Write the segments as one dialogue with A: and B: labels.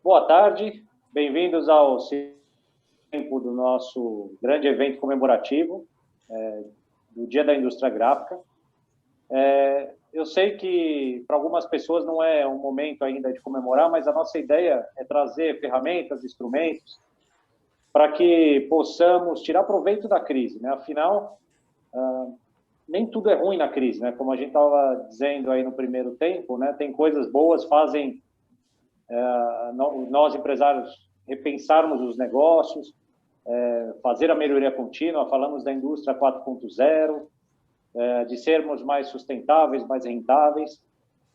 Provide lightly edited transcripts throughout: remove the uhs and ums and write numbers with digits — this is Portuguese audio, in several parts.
A: Boa tarde, bem-vindos ao tempo do nosso grande evento comemorativo do Dia da Indústria Gráfica. Eu sei que para algumas pessoas não é um momento ainda de comemorar, mas a nossa ideia é trazer ferramentas, instrumentos, para que possamos tirar proveito da crise, né? Afinal, nem tudo é ruim na crise, né? Como a gente estava dizendo aí no primeiro tempo, né? Tem coisas boas, fazem nós empresários repensarmos os negócios, fazer a melhoria contínua. Falamos da indústria 4.0, de sermos mais sustentáveis, mais rentáveis.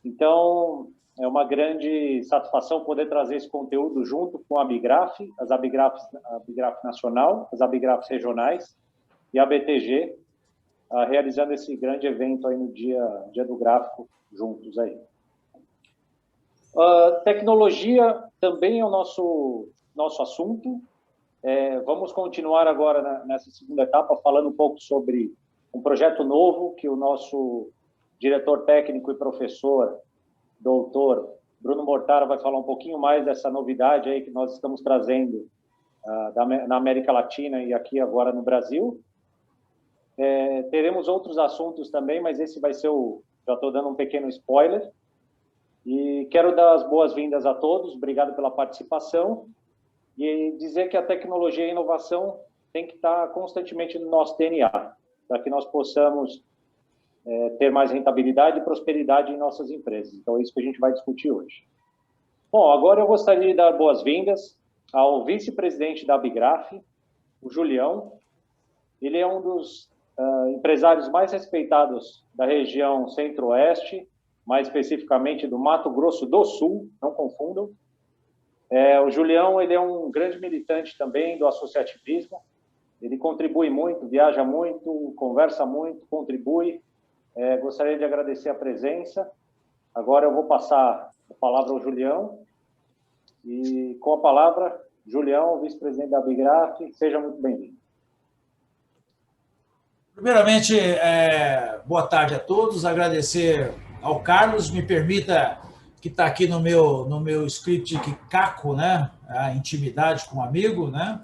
A: Então, é uma grande satisfação poder trazer esse conteúdo junto com a Abigraf, a Abigraf Nacional, as Abigrafs regionais e a BTG, realizando esse grande evento aí no Dia do Gráfico juntos aí. Tecnologia também é o nosso assunto. Vamos continuar agora nessa segunda etapa falando um pouco sobre um projeto novo que o nosso diretor técnico e professor, doutor Bruno Mortara, vai falar um pouquinho mais dessa novidade aí que nós estamos trazendo na América Latina e aqui agora no Brasil. Teremos outros assuntos também, mas esse vai ser já estou dando um pequeno spoiler. E quero dar as boas-vindas a todos, obrigado pela participação, e dizer que a tecnologia e a inovação tem que estar constantemente no nosso DNA, para que nós possamos ter mais rentabilidade e prosperidade em nossas empresas. Então, é isso que a gente vai discutir hoje. Bom, agora eu gostaria de dar boas-vindas ao vice-presidente da Abigraf, o Julião. Ele é um dos empresários mais respeitados da região Centro-Oeste, mais especificamente do Mato Grosso do Sul, não confundam. O Julião, ele é um grande militante também do associativismo, ele contribui muito, viaja muito, conversa muito, contribui. Gostaria de agradecer a presença. Agora eu vou passar a palavra ao Julião. E com a palavra, Julião, vice-presidente da Abigraf, seja muito bem-vindo.
B: Primeiramente, boa tarde a todos, agradecer ao Carlos, me permita que está aqui no meu script que caco, né? A intimidade com um amigo, né?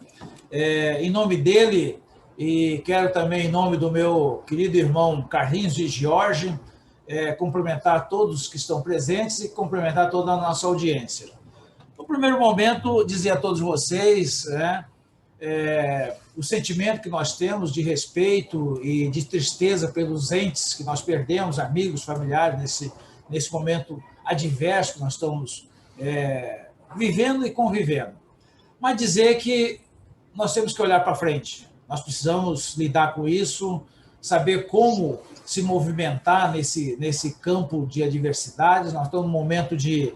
B: Em nome dele, e quero também em nome do meu querido irmão Carlinhos e Jorge, cumprimentar todos que estão presentes e cumprimentar toda a nossa audiência. No primeiro momento, dizer a todos vocês, né, o sentimento que nós temos de respeito e de tristeza pelos entes que nós perdemos, amigos, familiares, nesse momento adverso que nós estamos vivendo e convivendo. Mas dizer que nós temos que olhar para frente, nós precisamos lidar com isso, saber como se movimentar nesse campo de adversidades. Nós estamos num momento de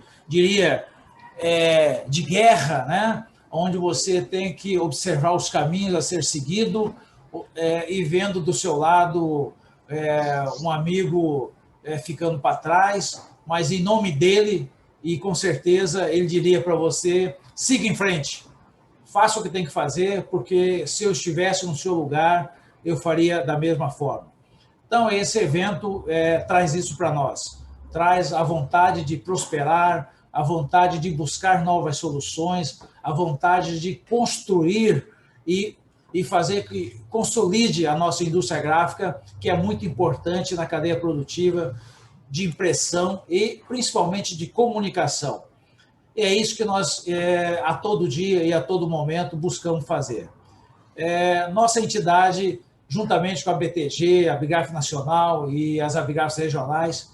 B: guerra, né? Onde você tem que observar os caminhos a ser seguido e vendo do seu lado um amigo ficando para trás, mas em nome dele, e com certeza ele diria para você, siga em frente, faça o que tem que fazer, porque se eu estivesse no seu lugar, eu faria da mesma forma. Então, esse evento traz isso para nós, traz a vontade de prosperar, a vontade de buscar novas soluções, a vontade de construir e fazer que consolide a nossa indústria gráfica, que é muito importante na cadeia produtiva de impressão e principalmente de comunicação. E é isso que nós, a todo dia e a todo momento, buscamos fazer. Nossa entidade, juntamente com a BTG, a Abigraf Nacional e as Abigrafs regionais,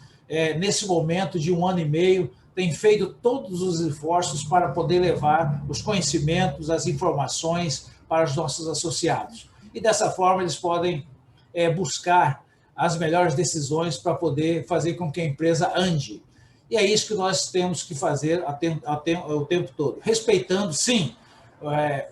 B: nesse momento de 1 ano e meio, tem feito todos os esforços para poder levar os conhecimentos, as informações para os nossos associados. E dessa forma eles podem buscar as melhores decisões para poder fazer com que a empresa ande. E é isso que nós temos que fazer o tempo todo, respeitando, sim,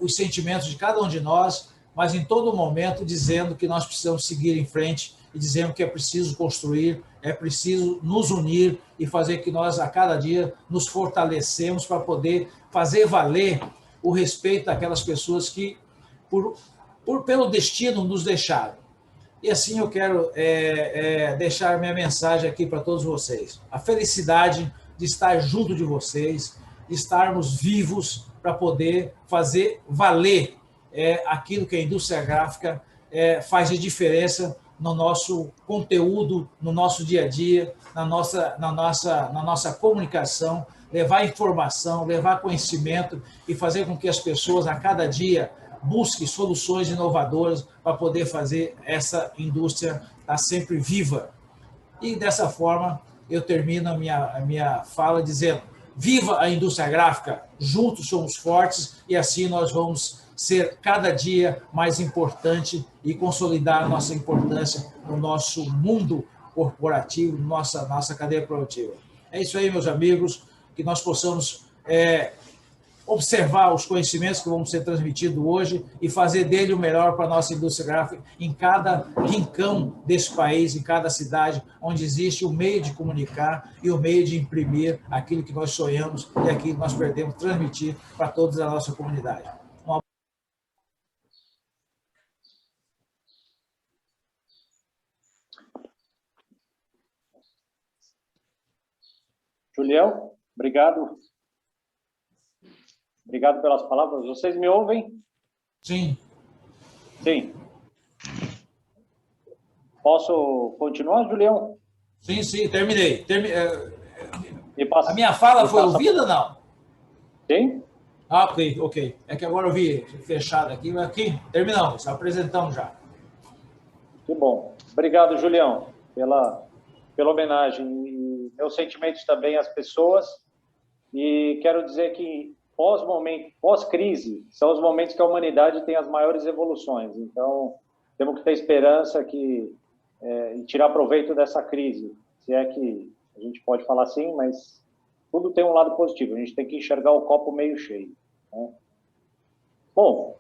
B: os sentimentos de cada um de nós, mas em todo momento dizendo que nós precisamos seguir em frente e dizendo que é preciso construir, é preciso nos unir e fazer que nós, a cada dia, nos fortalecemos para poder fazer valer o respeito daquelas pessoas que, pelo destino, nos deixaram. E assim eu quero deixar minha mensagem aqui para todos vocês. A felicidade de estar junto de vocês, estarmos vivos para poder fazer valer aquilo que a indústria gráfica faz de diferença no nosso conteúdo, no nosso dia a dia, na nossa comunicação, levar informação, levar conhecimento e fazer com que as pessoas, a cada dia, busquem soluções inovadoras para poder fazer essa indústria estar sempre viva. E, dessa forma, eu termino a minha fala dizendo: viva a indústria gráfica, juntos somos fortes e assim nós vamos ser cada dia mais importante e consolidar a nossa importância no nosso mundo corporativo, nossa cadeia produtiva. É isso aí, meus amigos, que nós possamos observar os conhecimentos que vão ser transmitidos hoje e fazer dele o melhor para a nossa indústria gráfica em cada rincão desse país, em cada cidade, onde existe o meio de comunicar e o meio de imprimir aquilo que nós sonhamos e aquilo que nós pretendemos transmitir para toda a nossa comunidade.
A: Julião, obrigado. Obrigado pelas palavras. Vocês me ouvem?
B: Sim.
A: Sim. Posso continuar, Julião?
B: Sim, sim, terminei. A minha fala foi ouvida ou não?
A: Sim.
B: Ah, ok. É que agora eu vi fechado aqui. Aqui, terminamos, apresentamos já.
A: Que bom. Obrigado, Julião, pela homenagem. E meus sentimentos também às pessoas. E quero dizer que pós-crise, são os momentos que a humanidade tem as maiores evoluções. Então, temos que ter esperança e tirar proveito dessa crise. Se é que a gente pode falar assim, mas tudo tem um lado positivo. A gente tem que enxergar o copo meio cheio, né? Bom,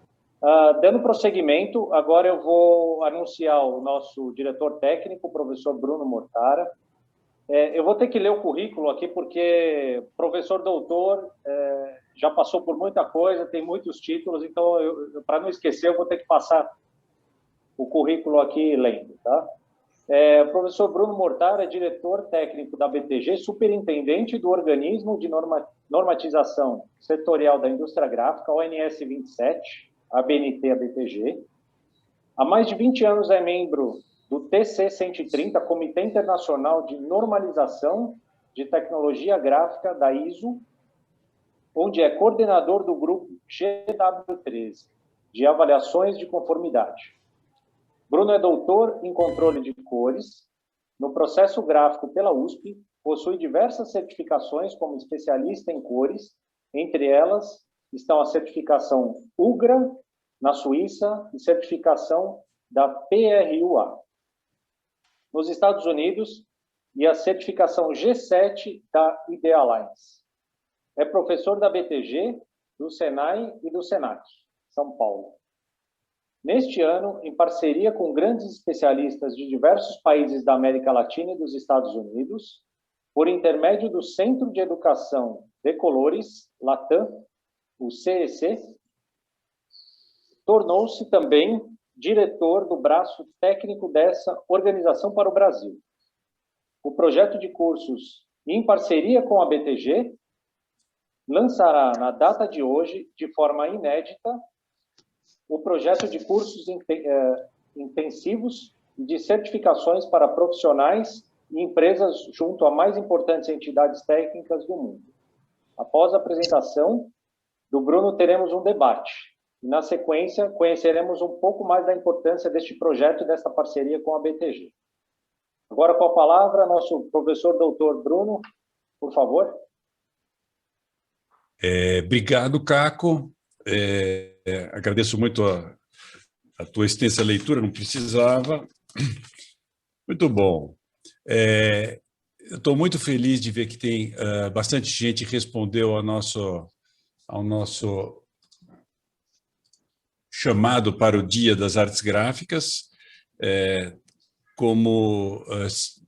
A: dando prosseguimento, agora eu vou anunciar o nosso diretor técnico, o professor Bruno Mortara. Eu vou ter que ler o currículo aqui, porque professor doutor já passou por muita coisa, tem muitos títulos, então, para não esquecer, eu vou ter que passar o currículo aqui lendo, tá? O professor Bruno Mortara é diretor técnico da BTG, superintendente do organismo de normatização setorial da indústria gráfica, ONS 27, ABNT-ABTG. Há mais de 20 anos é membro do TC 130, Comitê Internacional de Normalização de Tecnologia Gráfica da ISO, onde é coordenador do grupo GW13, de avaliações de conformidade. Bruno é doutor em controle de cores, no processo gráfico pela USP, possui diversas certificações como especialista em cores, entre elas estão a certificação UGRA, na Suíça, e certificação da PRUA, nos Estados Unidos, e a certificação G7 da Idealines. É professor da BTG, do Senai e do Senac, São Paulo. Neste ano, em parceria com grandes especialistas de diversos países da América Latina e dos Estados Unidos, por intermédio do Centro de Educação de Colores, Latam, o CEC, tornou-se também diretor do braço técnico dessa organização para o Brasil. O projeto de cursos, em parceria com a BTG, lançará na data de hoje, de forma inédita, o projeto de cursos intensivos de certificações para profissionais e empresas junto a mais importantes entidades técnicas do mundo. Após a apresentação do Bruno, teremos um debate. E, na sequência, conheceremos um pouco mais da importância deste projeto e desta parceria com a BTG. Agora, com a palavra, nosso professor doutor Bruno, por favor.
C: Obrigado, Caco. Agradeço muito a tua extensa leitura, não precisava. Muito bom. Eu estou muito feliz de ver que tem bastante gente que respondeu ao nosso chamado para o Dia das Artes Gráficas. Como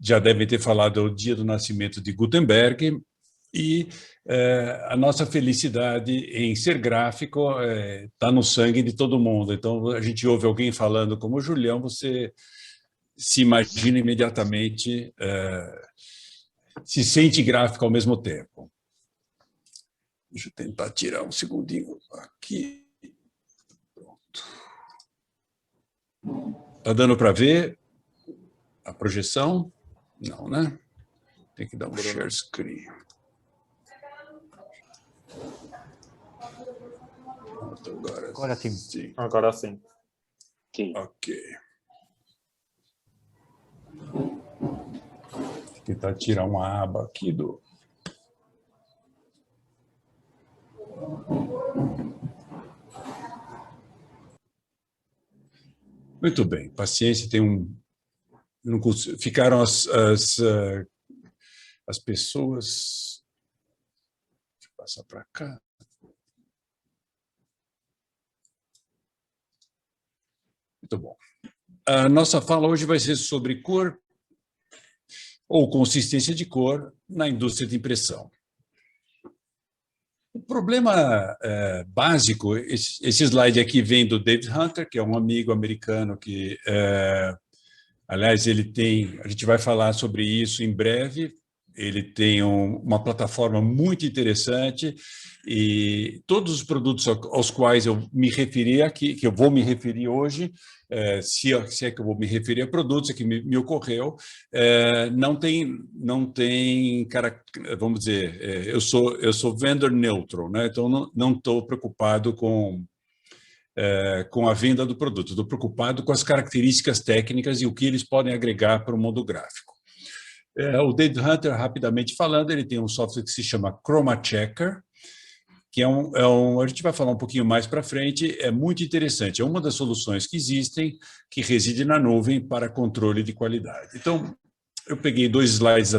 C: já devem ter falado, é o dia do nascimento de Gutenberg, e a nossa felicidade em ser gráfico está no sangue de todo mundo. Então, a gente ouve alguém falando como o Julião, você se imagina imediatamente, se sente gráfico ao mesmo tempo. Deixa eu tentar tirar um segundinho aqui. Pronto. Está dando para ver a projeção? Não, né? Tem que dar um share screen.
D: Agora sim.
C: Sim.
D: Agora sim.
A: Sim.
C: Ok. Vou tentar tirar uma aba aqui do... Muito bem, paciência, tem um... Não consigo... Ficaram as pessoas... Deixa eu passar para cá. Muito bom. A nossa fala hoje vai ser sobre cor ou consistência de cor na indústria de impressão. O problema básico, esse slide aqui vem do David Hunter, que é um amigo americano que, aliás, ele tem, a gente vai falar sobre isso em breve, ele tem uma plataforma muito interessante e todos os produtos aos quais eu me referi aqui, que eu vou me referir hoje, se é que eu vou me referir a produtos que me ocorreu, não tem, vamos dizer, eu sou vendor neutral, né? Então não estou preocupado com a venda do produto, estou preocupado com as características técnicas e o que eles podem agregar para o mundo gráfico. O David Hunter, rapidamente falando, ele tem um software que se chama Chroma Checker, que a gente vai falar um pouquinho mais para frente, é muito interessante. É uma das soluções que existem, que reside na nuvem para controle de qualidade. Então, eu peguei 2 slides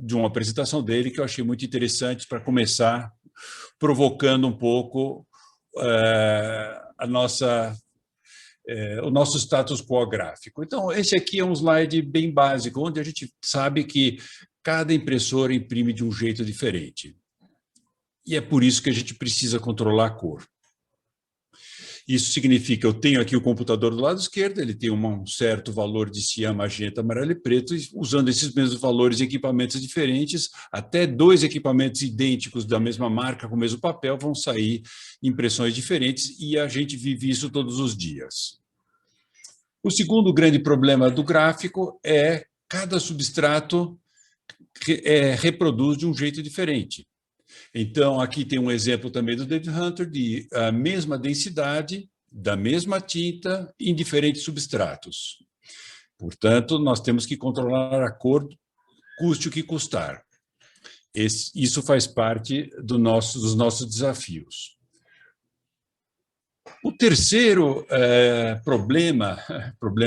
C: de uma apresentação dele que eu achei muito interessante para começar provocando um pouco o nosso status quo gráfico. Então, esse aqui é um slide bem básico, onde a gente sabe que cada impressora imprime de um jeito diferente. E é por isso que a gente precisa controlar a cor. Isso significa, eu tenho aqui o computador do lado esquerdo, ele tem um certo valor de cian, magenta, amarelo e preto, e usando esses mesmos valores em equipamentos diferentes, até 2 equipamentos idênticos da mesma marca, com o mesmo papel, vão sair impressões diferentes, e a gente vive isso todos os dias. O segundo grande problema do gráfico é cada substrato reproduz de um jeito diferente. Então, aqui tem um exemplo também do David Hunter de a mesma densidade, da mesma tinta, em diferentes substratos. Portanto, nós temos que controlar a cor, custe o que custar. Isso faz parte dos nossos desafios. O terceiro problema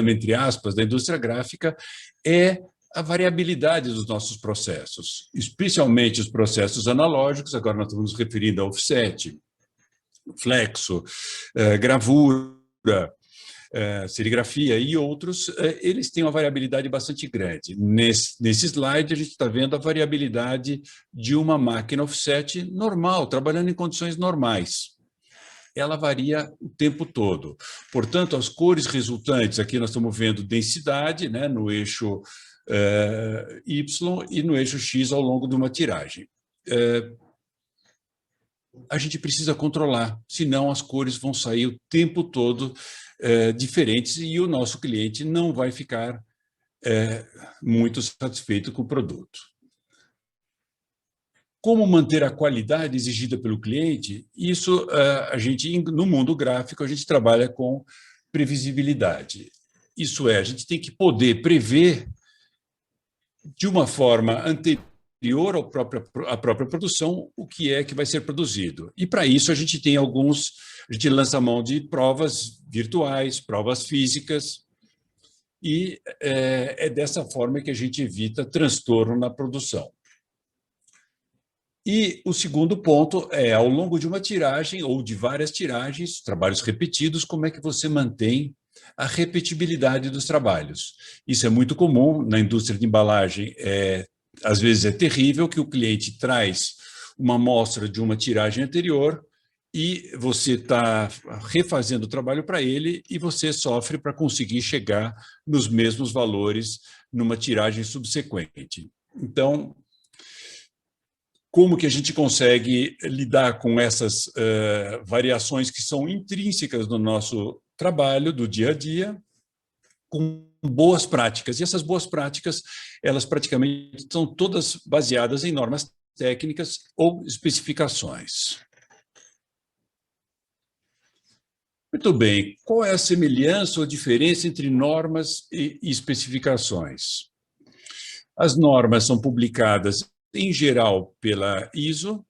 C: entre aspas, da indústria gráfica é a variabilidade dos nossos processos, especialmente os processos analógicos, agora nós estamos nos referindo a offset, flexo, gravura, serigrafia e outros, eles têm uma variabilidade bastante grande. Nesse slide, a gente está vendo a variabilidade de uma máquina offset normal, trabalhando em condições normais. Ela varia o tempo todo. Portanto, as cores resultantes, aqui nós estamos vendo densidade, né, no eixo Y e no eixo X ao longo de uma tiragem. A gente precisa controlar, senão as cores vão sair o tempo todo diferentes e o nosso cliente não vai ficar muito satisfeito com o produto. Como manter a qualidade exigida pelo cliente? Isso, no mundo gráfico, a gente trabalha com previsibilidade. Isso é, a gente tem que poder prever de uma forma anterior à própria produção o que é que vai ser produzido. E, para isso, a gente lança mão de provas virtuais, provas físicas, e é dessa forma que a gente evita transtorno na produção. E o segundo ponto é, ao longo de uma tiragem ou de várias tiragens, trabalhos repetidos, como é que você mantém a repetibilidade dos trabalhos. Isso é muito comum na indústria de embalagem. Às vezes é terrível que o cliente traz uma amostra de uma tiragem anterior e você está refazendo o trabalho para ele e você sofre para conseguir chegar nos mesmos valores numa tiragem subsequente. Então, como que a gente consegue lidar com essas variações que são intrínsecas no nosso trabalho, do dia a dia, com boas práticas. E essas boas práticas, elas praticamente estão todas baseadas em normas técnicas ou especificações. Muito bem, qual é a semelhança ou diferença entre normas e especificações? As normas são publicadas, em geral, pela ISO,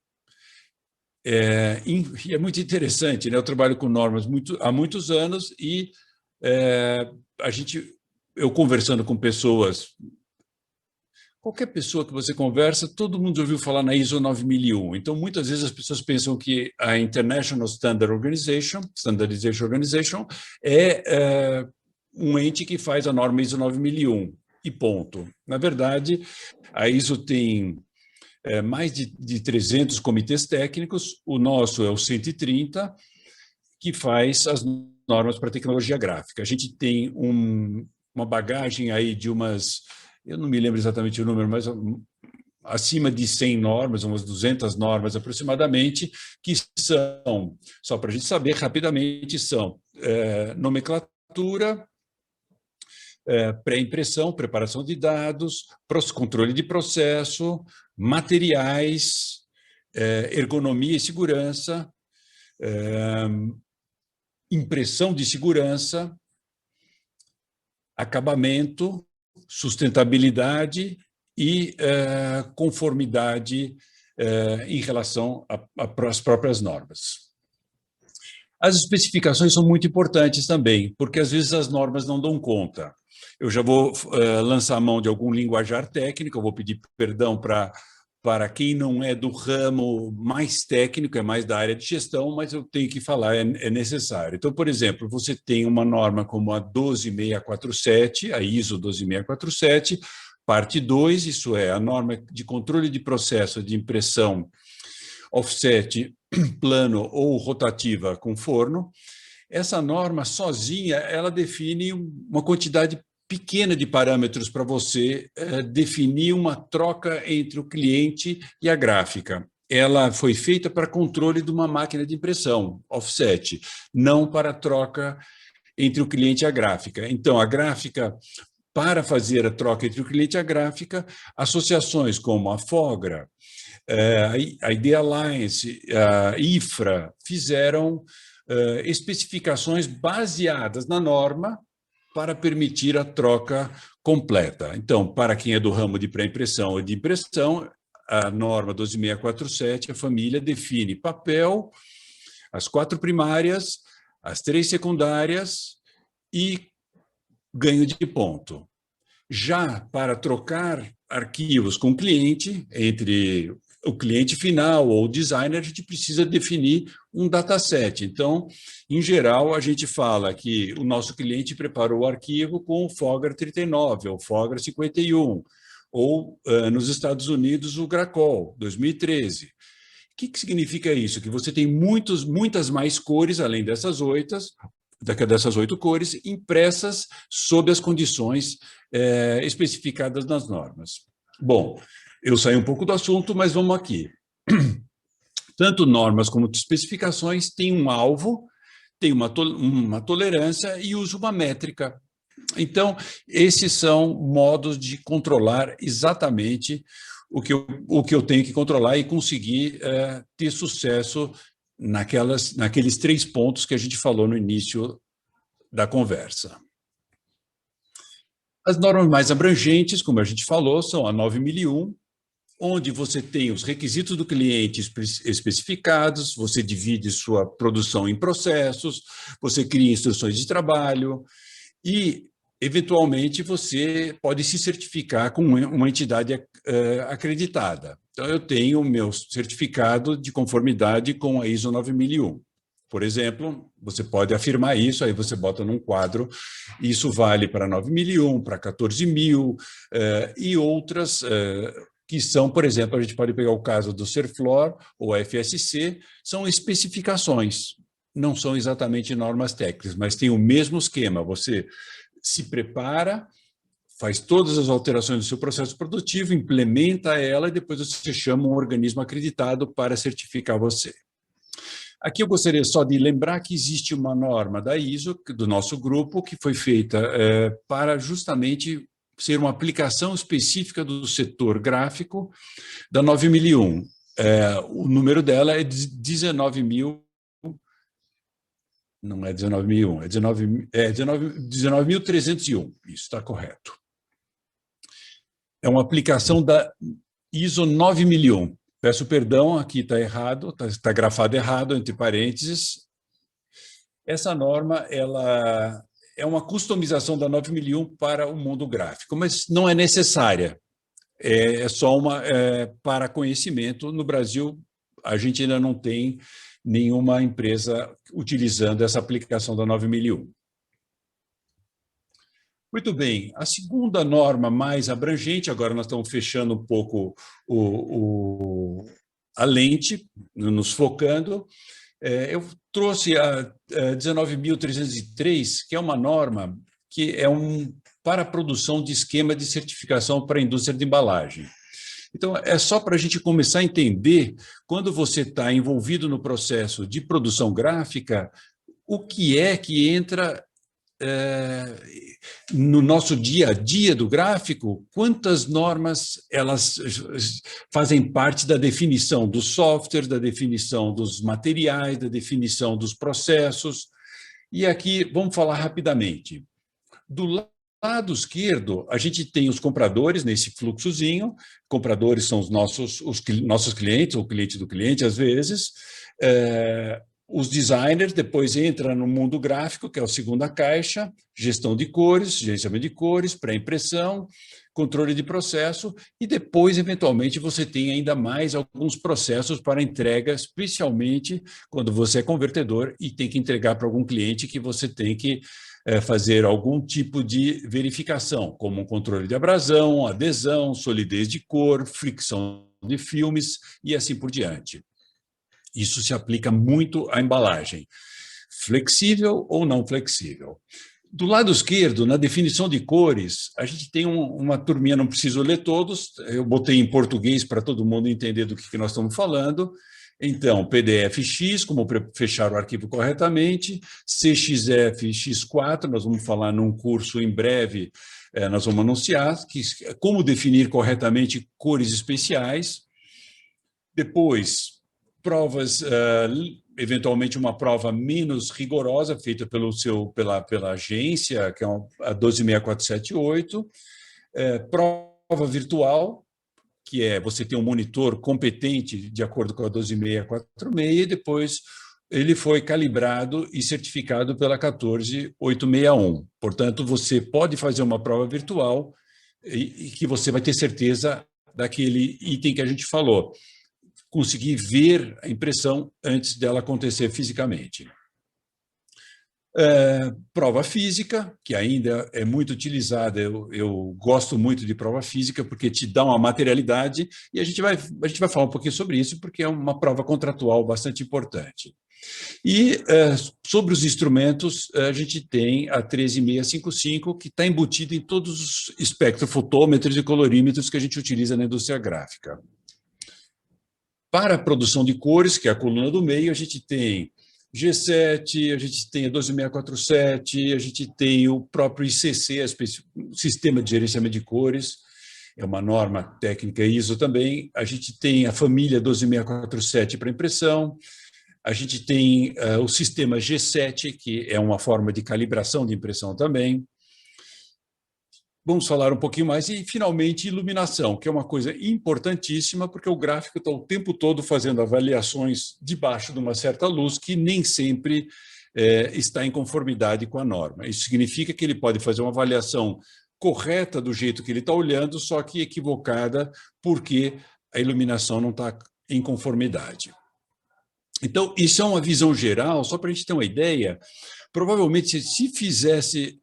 C: e é muito interessante, né? Eu trabalho com normas há muitos anos e eu conversando com pessoas, qualquer pessoa que você conversa, todo mundo ouviu falar na ISO 9001. Então, muitas vezes as pessoas pensam que a International Standardization Organization é um ente que faz a norma ISO 9001 e ponto. Na verdade, a ISO tem mais de 300 comitês técnicos, o nosso é o 130, que faz as normas para tecnologia gráfica. A gente tem uma bagagem aí de umas, eu não me lembro exatamente o número, mas acima de 100 normas, umas 200 normas aproximadamente, que são, só para a gente saber rapidamente, são nomenclatura, pré-impressão, preparação de dados, controle de processo, materiais, ergonomia e segurança, impressão de segurança, acabamento, sustentabilidade e conformidade em relação às próprias normas. As especificações são muito importantes também, porque às vezes as normas não dão conta. Eu já vou lançar a mão de algum linguajar técnico, eu vou pedir perdão para quem não é do ramo mais técnico, é mais da área de gestão, mas eu tenho que falar, é necessário. Então, por exemplo, você tem uma norma como a 12647, a ISO 12647, parte 2, isso é, a norma de controle de processo de impressão offset, plano ou rotativa com forno. Essa norma sozinha, ela define uma quantidade pequena de parâmetros para você definir uma troca entre o cliente e a gráfica. Ela foi feita para controle de uma máquina de impressão, offset, não para troca entre o cliente e a gráfica. Então, a gráfica, para fazer a troca entre o cliente e a gráfica, associações como a Fogra, a ID Alliance, a IFRA, fizeram especificações baseadas na norma para permitir a troca completa. Então, para quem é do ramo de pré-impressão ou de impressão, a norma 12647, a família define papel, as 4 primárias, as 3 secundárias e ganho de ponto. Já para trocar arquivos com o cliente, entre o cliente final ou o designer, a gente precisa definir um dataset. Então, em geral, a gente fala que o nosso cliente preparou o arquivo com o FOGR 39, ou FOGR 51, ou, nos Estados Unidos, o GRACOL, 2013. O que significa isso? Que você tem muitas mais cores, além dessas 8 cores, impressas sob as condições especificadas nas normas. Bom, eu saí um pouco do assunto, mas vamos aqui. Tanto normas como especificações têm um alvo, têm uma tolerância e usam uma métrica. Então, esses são modos de controlar exatamente o que eu tenho que controlar e conseguir ter sucesso naqueles 3 pontos que a gente falou no início da conversa. As normas mais abrangentes, como a gente falou, são a 9001, onde você tem os requisitos do cliente especificados, você divide sua produção em processos, você cria instruções de trabalho e, eventualmente, você pode se certificar com uma entidade acreditada. Então, eu tenho o meu certificado de conformidade com a ISO 9001. Por exemplo, você pode afirmar isso, aí você bota num quadro, isso vale para 9001, para 14000 e outras que são, por exemplo, a gente pode pegar o caso do Serflor ou FSC, são especificações, não são exatamente normas técnicas, mas tem o mesmo esquema, você se prepara, faz todas as alterações do seu processo produtivo, implementa ela e depois você chama um organismo acreditado para certificar você. Aqui eu gostaria só de lembrar que existe uma norma da ISO, do nosso grupo, que foi feita para justamente ser uma aplicação específica do setor gráfico da 9001. O número dela é 19.000, não é 19.001, é 19.301, isso está correto. É uma aplicação da ISO 9001. Peço perdão, aqui está errado, está grafado errado, entre parênteses. Essa norma ela é uma customização da 9001 para o mundo gráfico, mas não é necessária. É só uma para conhecimento. No Brasil, a gente ainda não tem nenhuma empresa utilizando essa aplicação da 9001. Muito bem, a segunda norma mais abrangente, agora nós estamos fechando um pouco a lente, nos focando. Eu trouxe a 19.303, que é uma norma que é para a produção de esquema de certificação para a indústria de embalagem. Então, é só para a gente começar a entender, quando você está envolvido no processo de produção gráfica, o que é que entra no nosso dia a dia do gráfico, quantas normas elas fazem parte da definição do software, da definição dos materiais, da definição dos processos. E aqui vamos falar rapidamente. Do lado esquerdo, a gente tem os compradores nesse fluxozinho. Compradores são os nossos clientes, ou o cliente do cliente, às vezes. Os designers, depois entra no mundo gráfico, que é a segunda caixa, gestão de cores, gerenciamento de cores, pré-impressão, controle de processo, e depois, eventualmente, você tem ainda mais alguns processos para entrega, especialmente quando você é convertedor e tem que entregar para algum cliente que você tem que fazer algum tipo de verificação, como um controle de abrasão, adesão, solidez de cor, fricção de filmes e assim por diante. Isso se aplica muito à embalagem, flexível ou não flexível. Do lado esquerdo, na definição de cores, a gente tem uma turminha, não preciso ler todos, eu botei em português para todo mundo entender do que nós estamos falando. Então, PDF-X, como fechar o arquivo corretamente, CXF, X4, nós vamos falar num curso em breve, nós vamos anunciar como definir corretamente cores especiais. Depois, provas, eventualmente uma prova menos rigorosa, feita pela agência, que é a 126478, prova virtual, que é você ter um monitor competente de acordo com a 12646, e depois ele foi calibrado e certificado pela 14861. Portanto, você pode fazer uma prova virtual e que você vai ter certeza daquele item que a gente falou, conseguir ver a impressão antes dela acontecer fisicamente. Prova física, que ainda é muito utilizada, eu gosto muito de prova física, porque te dá uma materialidade, e a gente vai falar um pouquinho sobre isso, porque é uma prova contratual bastante importante. E sobre os instrumentos, a gente tem a 13655, que está embutida em todos os espectrofotômetros e colorímetros que a gente utiliza na indústria gráfica. Para a produção de cores, que é a coluna do meio, a gente tem G7, a gente tem a 12647, a gente tem o próprio ICC, o Sistema de Gerenciamento de Cores, é uma norma técnica ISO também. A gente tem a família 12647 para impressão, a gente tem o sistema G7, que é uma forma de calibração de impressão também. Vamos falar um pouquinho mais e, finalmente, iluminação, que é uma coisa importantíssima, porque o gráfico está o tempo todo fazendo avaliações debaixo de uma certa luz que nem sempre está em conformidade com a norma. Isso significa que ele pode fazer uma avaliação correta do jeito que ele está olhando, só que equivocada porque a iluminação não está em conformidade. Então, isso é uma visão geral, só para a gente ter uma ideia. Provavelmente, se fizesse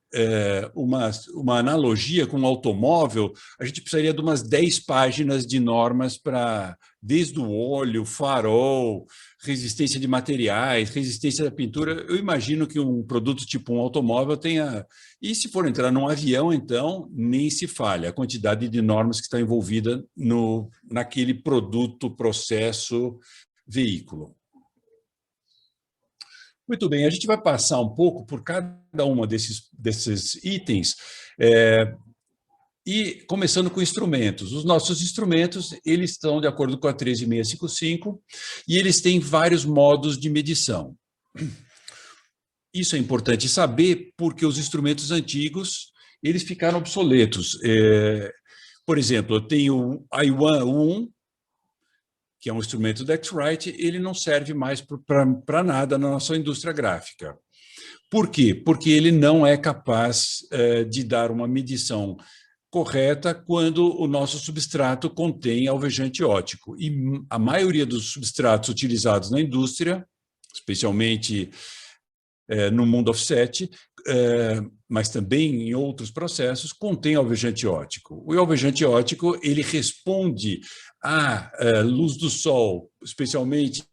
C: uma analogia com um automóvel, a gente precisaria de umas 10 páginas de normas para, desde o óleo, farol, resistência de materiais, resistência da pintura. Eu imagino que um produto tipo um automóvel tenha... E se for entrar num avião, então, nem se fale a quantidade de normas que está envolvida naquele produto, processo, veículo. Muito bem, a gente vai passar um pouco por cada uma desses itens, e começando com instrumentos. Os nossos instrumentos, eles estão de acordo com a 13655 e eles têm vários modos de medição. Isso é importante saber porque os instrumentos antigos, eles ficaram obsoletos. Por exemplo, eu tenho o I1 1, que é um instrumento da X-Rite, ele não serve mais para nada na nossa indústria gráfica. Por quê? Porque ele não é capaz de dar uma medição correta quando o nosso substrato contém alvejante óptico. E a maioria dos substratos utilizados na indústria, especialmente no mundo offset, mas também em outros processos, contém alvejante óptico. O alvejante óptico, ele responde à luz do sol, especialmente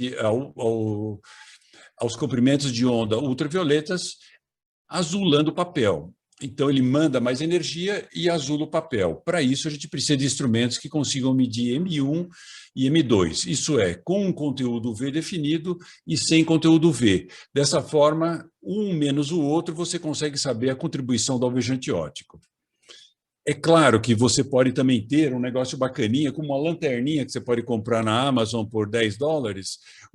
C: aos comprimentos de onda ultravioletas, azulando o papel. Então, ele manda mais energia e azula o papel. Para isso, a gente precisa de instrumentos que consigam medir M1 e M2. Isso é, com um conteúdo V definido e sem conteúdo V. Dessa forma, um menos o outro, você consegue saber a contribuição do alvejante óptico. É claro que você pode também ter um negócio bacaninha, como uma lanterninha que você pode comprar na Amazon por $10,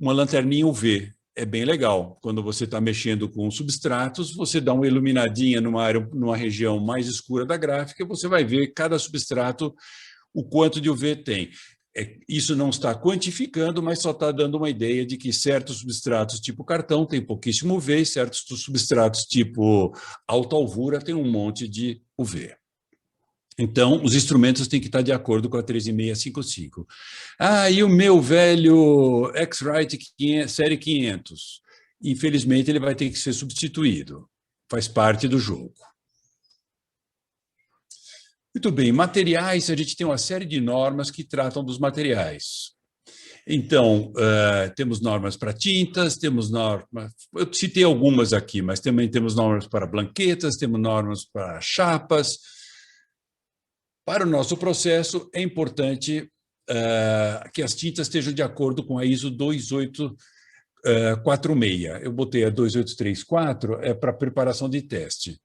C: uma lanterninha UV. É bem legal. Quando você está mexendo com substratos, você dá uma iluminadinha numa região mais escura da gráfica, e você vai ver cada substrato, o quanto de UV tem. Isso não está quantificando, mas só está dando uma ideia de que certos substratos tipo cartão têm pouquíssimo UV e certos substratos tipo alta alvura têm um monte de UV. Então, os instrumentos têm que estar de acordo com a 13655. E o meu velho X-Rite série 500? Infelizmente, ele vai ter que ser substituído. Faz parte do jogo. Muito bem, materiais, a gente tem uma série de normas que tratam dos materiais. Então, temos normas para tintas, temos normas... Eu citei algumas aqui, mas também temos normas para blanquetas, temos normas para chapas. Para o nosso processo, é importante que as tintas estejam de acordo com a ISO 2846. Eu botei a 2834 para preparação de teste.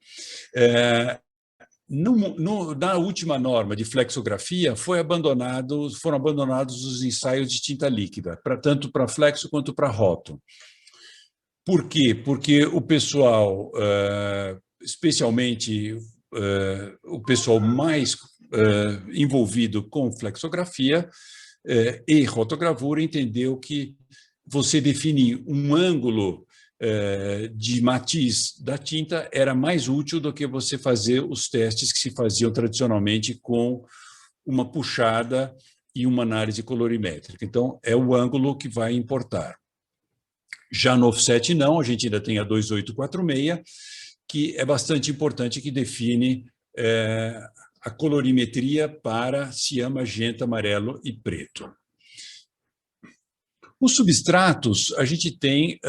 C: Na última norma de flexografia, foram abandonados os ensaios de tinta líquida, tanto para flexo quanto para rótulo. Por quê? Porque o pessoal, especialmente o pessoal mais envolvido com flexografia e rotogravura, entendeu que você definir um ângulo de matiz da tinta era mais útil do que você fazer os testes que se faziam tradicionalmente com uma puxada e uma análise colorimétrica. Então, é o ângulo que vai importar. Já no offset, não, a gente ainda tem a 2846, que é bastante importante, que define a colorimetria para cian, magenta, amarelo e preto. Os substratos, a gente tem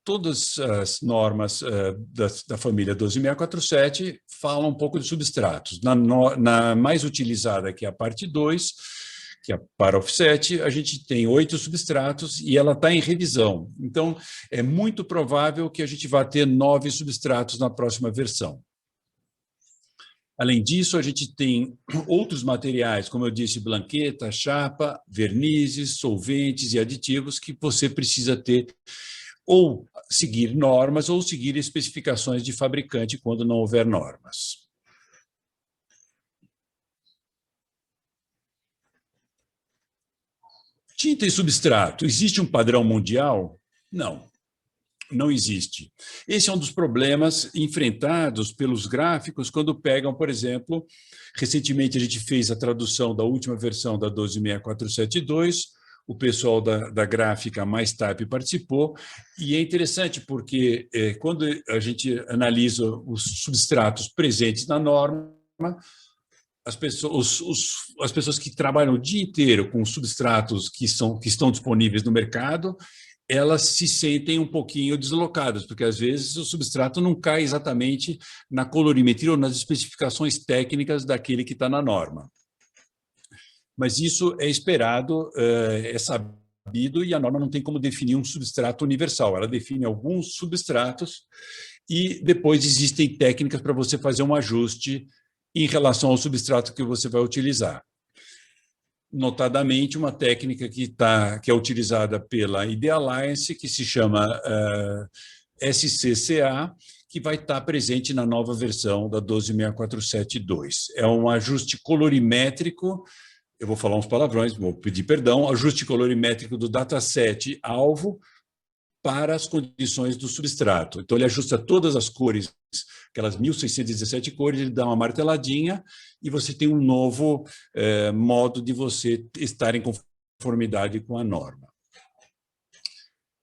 C: todas as normas da família 12647 falam um pouco de substratos. Na mais utilizada, que é a parte 2, que é para offset, a gente tem 8 substratos e ela está em revisão. Então, é muito provável que a gente vá ter 9 substratos na próxima versão. Além disso, a gente tem outros materiais, como eu disse, blanqueta, chapa, vernizes, solventes e aditivos que você precisa ter ou seguir normas ou seguir especificações de fabricante quando não houver normas. Tinta e substrato, existe um padrão mundial? Não. Não existe. Esse é um dos problemas enfrentados pelos gráficos quando pegam, por exemplo, recentemente a gente fez a tradução da última versão da 12647.2, o pessoal da gráfica Mais Type participou, e é interessante porque quando a gente analisa os substratos presentes na norma, as pessoas que trabalham o dia inteiro com substratos que estão disponíveis no mercado, elas se sentem um pouquinho deslocadas, porque às vezes o substrato não cai exatamente na colorimetria ou nas especificações técnicas daquele que está na norma. Mas isso é esperado, é sabido, e a norma não tem como definir um substrato universal. Ela define alguns substratos e depois existem técnicas para você fazer um ajuste em relação ao substrato que você vai utilizar. Notadamente, uma técnica que é utilizada pela ID Alliance, que se chama SCCA, que vai estar presente na nova versão da 12647.2. É um ajuste colorimétrico, eu vou falar uns palavrões, vou pedir perdão, ajuste colorimétrico do dataset alvo para as condições do substrato. Então, ele ajusta todas as cores, aquelas 1.617 cores, ele dá uma marteladinha e você tem um novo modo de você estar em conformidade com a norma.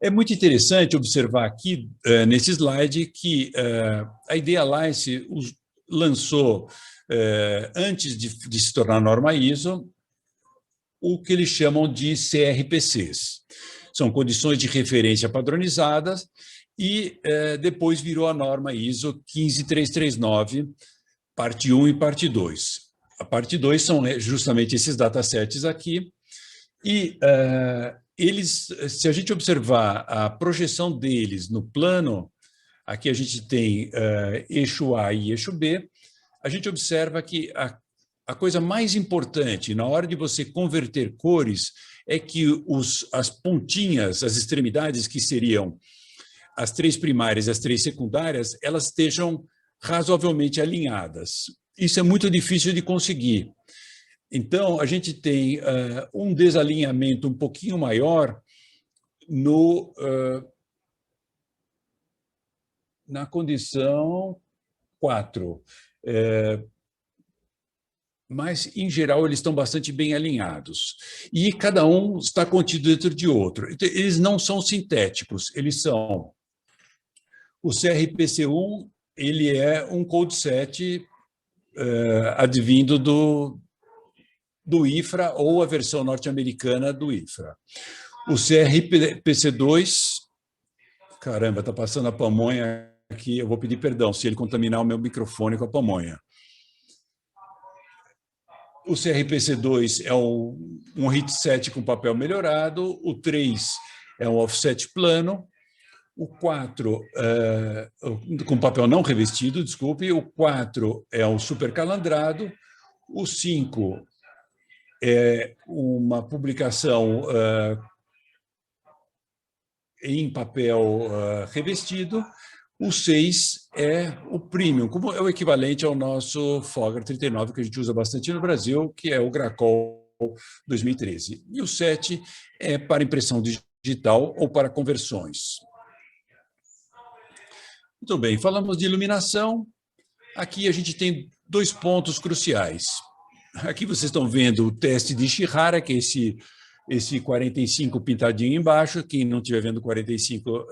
C: É muito interessante observar aqui, nesse slide, que a ID Alliance lançou, antes de se tornar norma ISO, o que eles chamam de CRPCs. São condições de referência padronizadas e depois virou a norma ISO 15339, parte 1 e parte 2. A parte 2 são justamente esses datasets aqui e eles, se a gente observar a projeção deles no plano, aqui a gente tem eixo A e eixo B, a gente observa que a coisa mais importante na hora de você converter cores é que as pontinhas, as extremidades, que seriam as 3 primárias e as 3 secundárias, elas estejam razoavelmente alinhadas. Isso é muito difícil de conseguir. Então, a gente tem um desalinhamento um pouquinho maior na condição 4. Mas, em geral, eles estão bastante bem alinhados. E cada um está contido dentro de outro. Eles não são sintéticos, eles são... O CRPC1, ele é um code set advindo do IFRA ou a versão norte-americana do IFRA. O CRPC2... Caramba, está passando a pamonha aqui, eu vou pedir perdão se ele contaminar o meu microfone com a pamonha. O CRPC2 é um hit set com papel melhorado, o 3 é um offset plano, o 4 com papel não revestido, desculpe, o 4 é um super calandrado, o 5 é uma publicação em papel revestido, o 6 é o premium, como é o equivalente ao nosso Fogger 39, que a gente usa bastante no Brasil, que é o Gracol 2013. E o 7 é para impressão digital ou para conversões. Muito bem, falamos de iluminação. Aqui a gente tem 2 pontos cruciais. Aqui vocês estão vendo o teste de Ishihara, que é esse 45 pintadinho embaixo. Quem não estiver vendo 45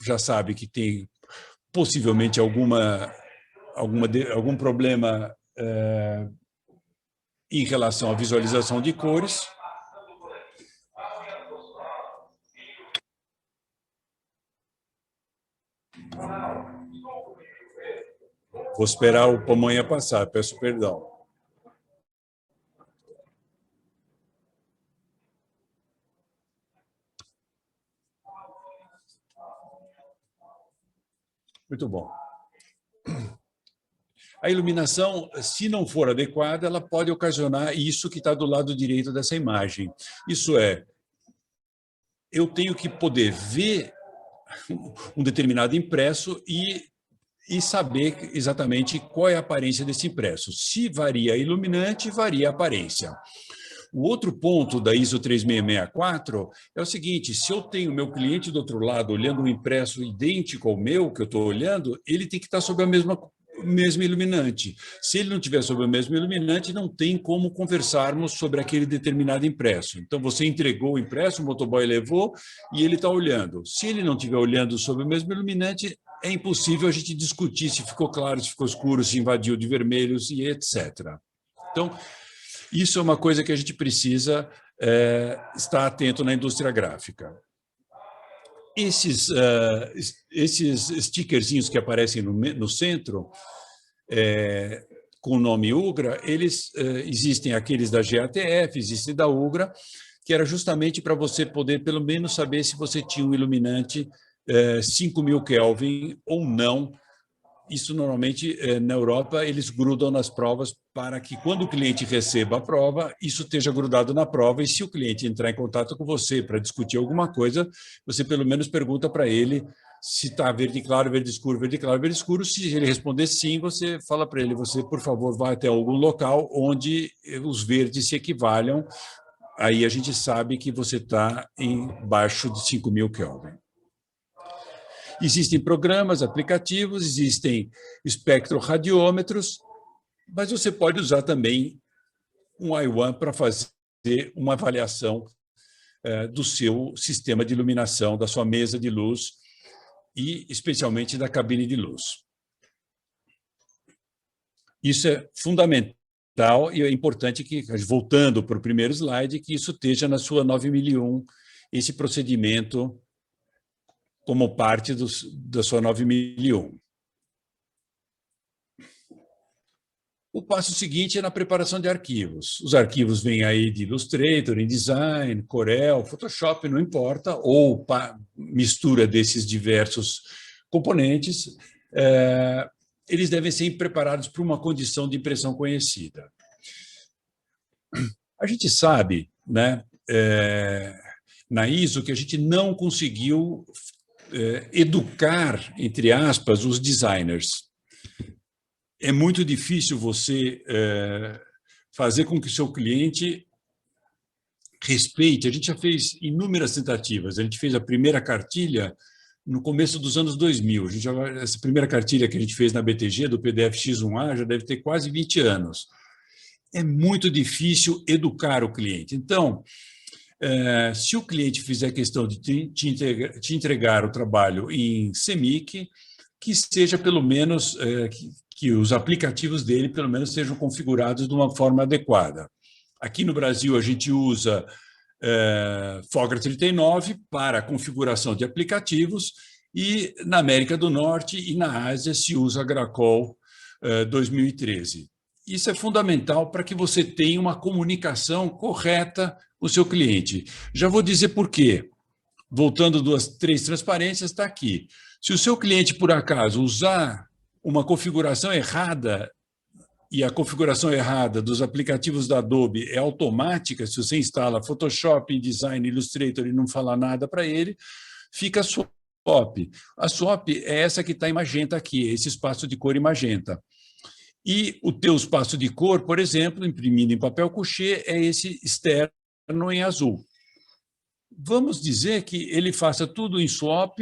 C: já sabe que tem possivelmente algum problema em relação à visualização de cores. Vou esperar o pamonha passar, peço perdão. Muito bom. A iluminação, se não for adequada, ela pode ocasionar isso que está do lado direito dessa imagem. Isso é, eu tenho que poder ver um determinado impresso e saber exatamente qual é a aparência desse impresso. Se varia a iluminante, varia a aparência. O outro ponto da ISO 3664 é o seguinte: se eu tenho meu cliente do outro lado olhando um impresso idêntico ao meu, que eu estou olhando, ele tem que estar sob a mesma mesmo iluminante. Se ele não tiver sobre o mesmo iluminante, não tem como conversarmos sobre aquele determinado impresso. Então, você entregou o impresso, o motoboy levou e ele está olhando. Se ele não estiver olhando sobre o mesmo iluminante, é impossível a gente discutir se ficou claro, se ficou escuro, se invadiu de vermelhos e etc. Então, isso é uma coisa que a gente precisa estar atento na indústria gráfica. Esses stickerzinhos que aparecem no centro, com o nome UGRA, eles existem aqueles da GATF, existem da UGRA, que era justamente para você poder, pelo menos, saber se você tinha um iluminante 5.000 Kelvin ou não. Isso, normalmente, na Europa, eles grudam nas provas para que, quando o cliente receba a prova, isso esteja grudado na prova, e se o cliente entrar em contato com você para discutir alguma coisa, você, pelo menos, pergunta para ele se está verde claro, verde escuro, verde claro, verde escuro. Se ele responder sim, você fala para ele, você, por favor, vá até algum local onde os verdes se equivalham. Aí a gente sabe que você está embaixo de 5.000 Kelvin. Existem programas, aplicativos, existem espectroradiômetros, mas você pode usar também um I1 para fazer uma avaliação do seu sistema de iluminação, da sua mesa de luz e, especialmente, da cabine de luz. Isso é fundamental e é importante que, voltando para o primeiro slide, que isso esteja na sua 9001, esse procedimento como parte da sua 9001. O passo seguinte é na preparação de arquivos. Os arquivos vêm aí de Illustrator, InDesign, Corel, Photoshop, não importa, ou mistura desses diversos componentes. Eles devem ser preparados para uma condição de impressão conhecida. A gente sabe, né, na ISO, que a gente não conseguiu educar, entre aspas, os designers. É muito difícil você fazer com que o seu cliente respeite. A gente já fez inúmeras tentativas. A gente fez a primeira cartilha no começo dos anos 2000. Essa primeira cartilha que a gente fez na BTG, do PDF X1A, já deve ter quase 20 anos. É muito difícil educar o cliente. Então, se o cliente fizer questão de te entregar o trabalho em CMYK, que seja pelo menos, que os aplicativos dele pelo menos sejam configurados de uma forma adequada. Aqui no Brasil a gente usa Fogra 39 para a configuração de aplicativos e na América do Norte e na Ásia se usa a Gracol 2013. Isso é fundamental para que você tenha uma comunicação correta com o seu cliente. Já vou dizer por quê. Voltando 3 transparências, está aqui. Se o seu cliente, por acaso, usar uma configuração errada, e a configuração errada dos aplicativos da Adobe é automática, se você instala Photoshop, InDesign, Illustrator e não falar nada para ele, fica a swap. A swap é essa que está em magenta aqui, esse espaço de cor em magenta. E o teu espaço de cor, por exemplo, imprimido em papel couché, é esse externo em azul. Vamos dizer que ele faça tudo em swap,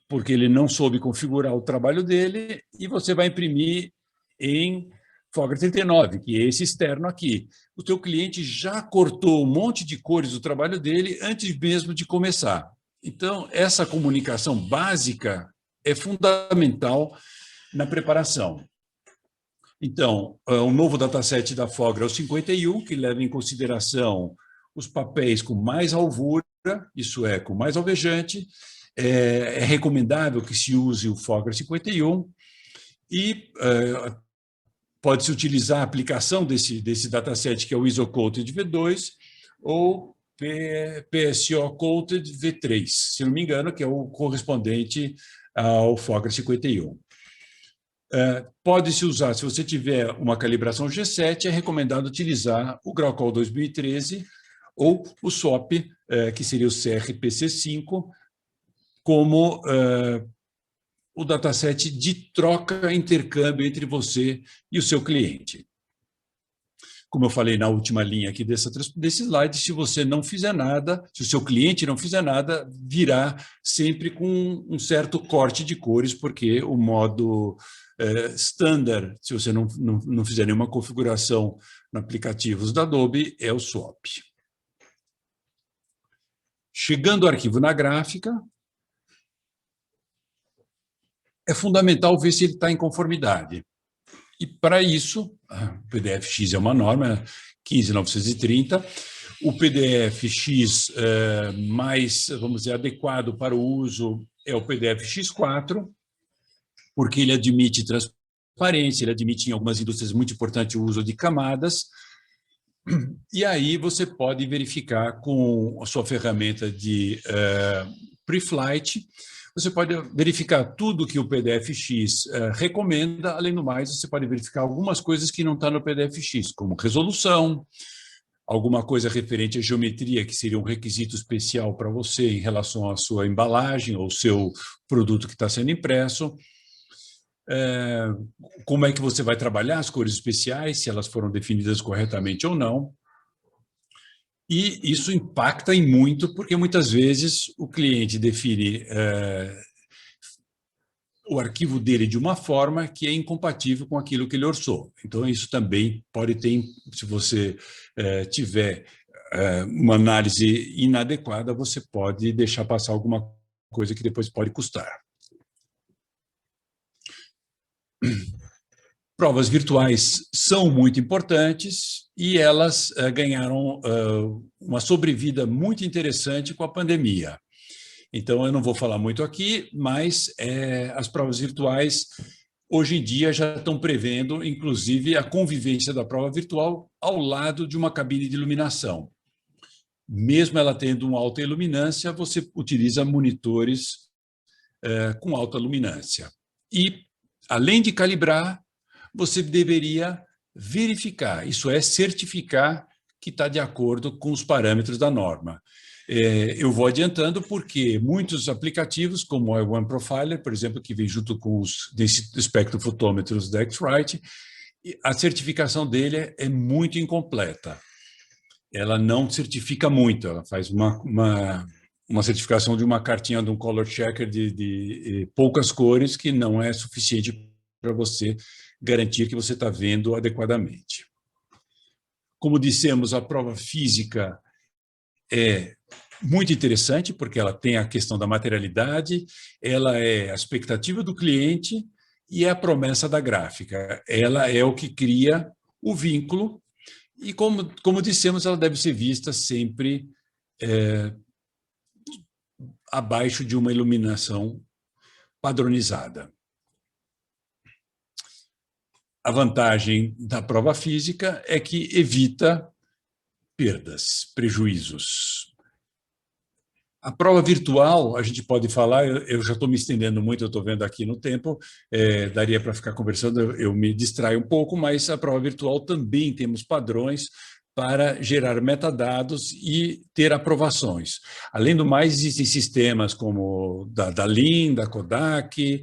C: porque ele não soube configurar o trabalho dele, e você vai imprimir em Fogra 39, que é esse externo aqui. O teu cliente já cortou um monte de cores do trabalho dele antes mesmo de começar. Então, essa comunicação básica é fundamental na preparação. Então, o novo dataset da Fogra é o 51, que leva em consideração os papéis com mais alvura, isso é, com mais alvejante. É recomendável que se use o Fogra 51 e pode-se utilizar a aplicação desse dataset, que é o ISO Coated V2, ou PSO Coated V3, se não me engano, que é o correspondente ao Fogra 51. Pode-se usar, se você tiver uma calibração G7, é recomendado utilizar o Gracol 2013 ou o SWAP, que seria o CRPC5, como o dataset de troca, intercâmbio entre você e o seu cliente. Como eu falei na última linha aqui desse slide, se você não fizer nada, se o seu cliente não fizer nada, virá sempre com um certo corte de cores, porque o modo standard, se você não fizer nenhuma configuração no aplicativos da Adobe, é o swap. Chegando o arquivo na gráfica, é fundamental ver se ele está em conformidade. E, para isso, o PDF-X é uma norma, 15930. O PDF-X mais, vamos dizer, adequado para o uso é o PDF-X4, porque ele admite transparência, ele admite, em algumas indústrias muito importante, o uso de camadas. E aí você pode verificar com a sua ferramenta de pre-flight, você pode verificar tudo que o PDF-X recomenda. Além do mais, você pode verificar algumas coisas que não estão no PDF-X, como resolução, alguma coisa referente à geometria, que seria um requisito especial para você em relação à sua embalagem ou seu produto que está sendo impresso. Como é que você vai trabalhar as cores especiais, se elas foram definidas corretamente ou não. E isso impacta em muito, porque muitas vezes o cliente define o arquivo dele de uma forma que é incompatível com aquilo que ele orçou. Então, isso também pode ter, se você tiver uma análise inadequada, você pode deixar passar alguma coisa que depois pode custar. Provas virtuais são muito importantes e elas ganharam uma sobrevida muito interessante com a pandemia. Então, eu não vou falar muito aqui, mas as provas virtuais, hoje em dia, já estão prevendo, inclusive, a convivência da prova virtual ao lado de uma cabine de iluminação. Mesmo ela tendo uma alta iluminância, você utiliza monitores com alta luminância. E, além de calibrar, você deveria verificar, isso é, certificar que está de acordo com os parâmetros da norma. Eu vou adiantando porque muitos aplicativos, como o One Profiler, por exemplo, que vem junto com os espectrofotômetros da X-Rite, a certificação dele é muito incompleta. Ela não certifica muito, ela faz uma certificação de uma cartinha de um color checker de poucas cores, que não é suficiente para você garantir que você está vendo adequadamente. Como dissemos, a prova física é muito interessante, porque ela tem a questão da materialidade, ela é a expectativa do cliente e é a promessa da gráfica. Ela é o que cria o vínculo e, como dissemos, ela deve ser vista sempre abaixo de uma iluminação padronizada. A vantagem da prova física é que evita perdas, prejuízos. A prova virtual, a gente pode falar, eu já estou me estendendo muito, eu estou vendo aqui no tempo, daria para ficar conversando, eu me distraio um pouco, mas a prova virtual também temos padrões para gerar metadados e ter aprovações. Além do mais, existem sistemas como da Lean, da Kodak,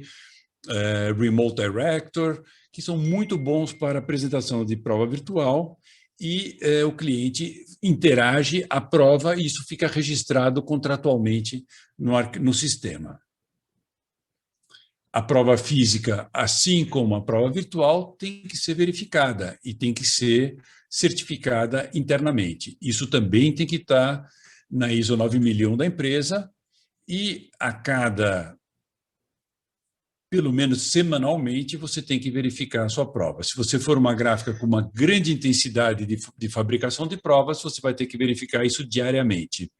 C: Remote Director, que são muito bons para apresentação de prova virtual e o cliente interage, aprova e isso fica registrado contratualmente no sistema. A prova física, assim como a prova virtual, tem que ser verificada e tem que ser certificada internamente. Isso também tem que estar na ISO 9001 da empresa e a cada, pelo menos semanalmente, você tem que verificar a sua prova. Se você for uma gráfica com uma grande intensidade de fabricação de provas, você vai ter que verificar isso diariamente.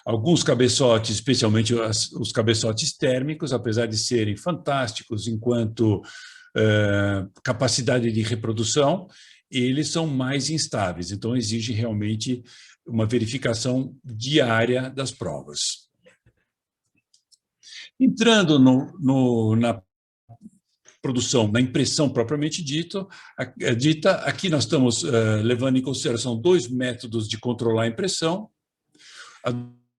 C: Alguns cabeçotes, especialmente os cabeçotes térmicos, apesar de serem fantásticos enquanto capacidade de reprodução, eles são mais instáveis, então exige realmente uma verificação diária das provas. Entrando na produção, na impressão propriamente dita, aqui nós estamos levando em consideração dois métodos de controlar a impressão, a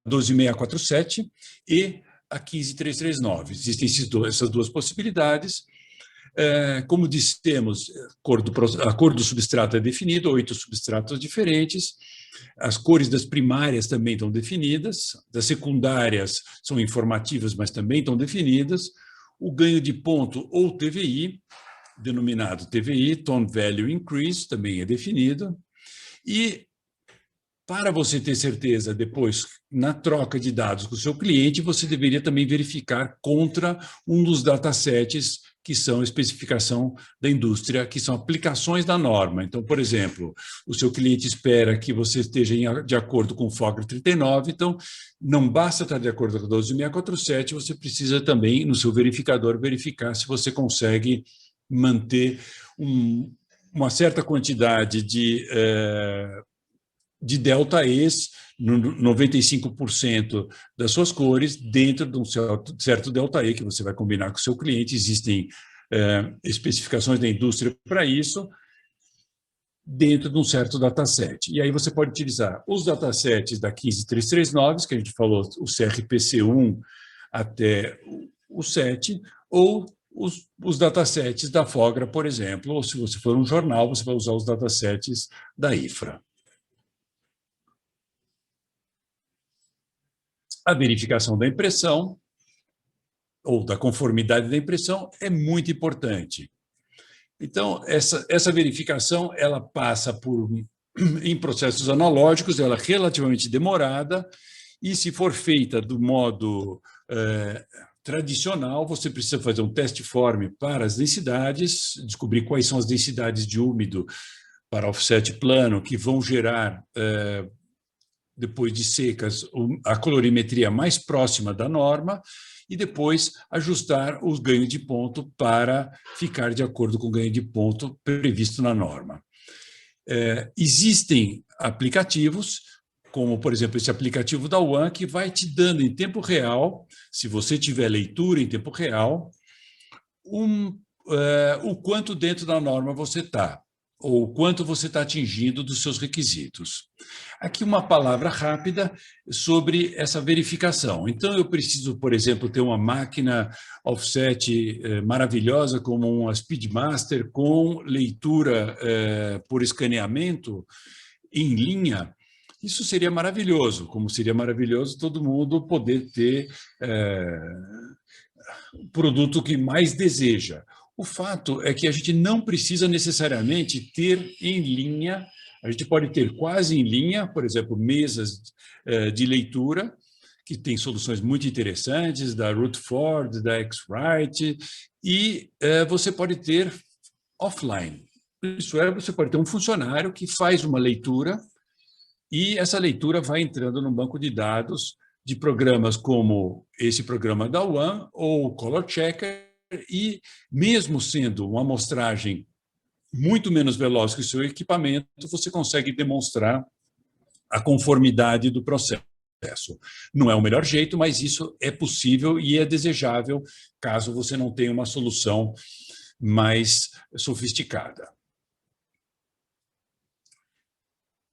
C: 12647 e a 15339. Existem essas duas possibilidades. Como dissemos, a cor do substrato é definida, 8 substratos diferentes. As cores das primárias também estão definidas, das secundárias são informativas, mas também estão definidas. o ganho de ponto ou TVI, denominado TVI, Tone Value Increase, também é definido, e para você ter certeza depois, na troca de dados com o seu cliente, você deveria também verificar contra um dos datasets que são especificação da indústria, que são aplicações da norma. Então, por exemplo, o seu cliente espera que você esteja de acordo com o FOGR 39, então não basta estar de acordo com a 12647, você precisa também, no seu verificador, verificar se você consegue manter uma certa quantidade de delta E's, 95% das suas cores, dentro de um certo delta E que você vai combinar com o seu cliente. Existem especificações da indústria para isso, dentro de um certo dataset. E aí você pode utilizar os datasets da 15339, que a gente falou, o CRPC1 até o 7, ou os datasets da FOGRA, por exemplo, ou se você for um jornal, você vai usar os datasets da IFRA. A verificação da impressão, ou da conformidade da impressão, é muito importante. Então, essa verificação, ela passa em processos analógicos, ela é relativamente demorada, e se for feita do modo tradicional, você precisa fazer um teste form para as densidades, descobrir quais são as densidades de úmido para offset plano, que vão gerar depois de secas, a colorimetria mais próxima da norma, e depois ajustar o ganho de ponto para ficar de acordo com o ganho de ponto previsto na norma. Existem aplicativos, como, por exemplo, esse aplicativo da ONE, que vai te dando em tempo real, se você tiver leitura em tempo real, o quanto dentro da norma você está, ou o quanto você está atingindo dos seus requisitos. Aqui uma palavra rápida sobre essa verificação. Então, eu preciso, por exemplo, ter uma máquina offset maravilhosa, como uma Speedmaster, com leitura por escaneamento em linha. Isso seria maravilhoso, como seria maravilhoso todo mundo poder ter o produto que mais deseja. O fato é que a gente não precisa necessariamente ter em linha, a gente pode ter quase em linha, por exemplo, mesas de leitura, que tem soluções muito interessantes, da Rutherford, da X-Rite, e você pode ter offline. Isso é, você pode ter um funcionário que faz uma leitura, e essa leitura vai entrando no banco de dados de programas como esse programa da ONE ou o Color Checker, e mesmo sendo uma amostragem muito menos veloz que o seu equipamento, você consegue demonstrar a conformidade do processo. Não é o melhor jeito, mas isso é possível e é desejável caso você não tenha uma solução mais sofisticada.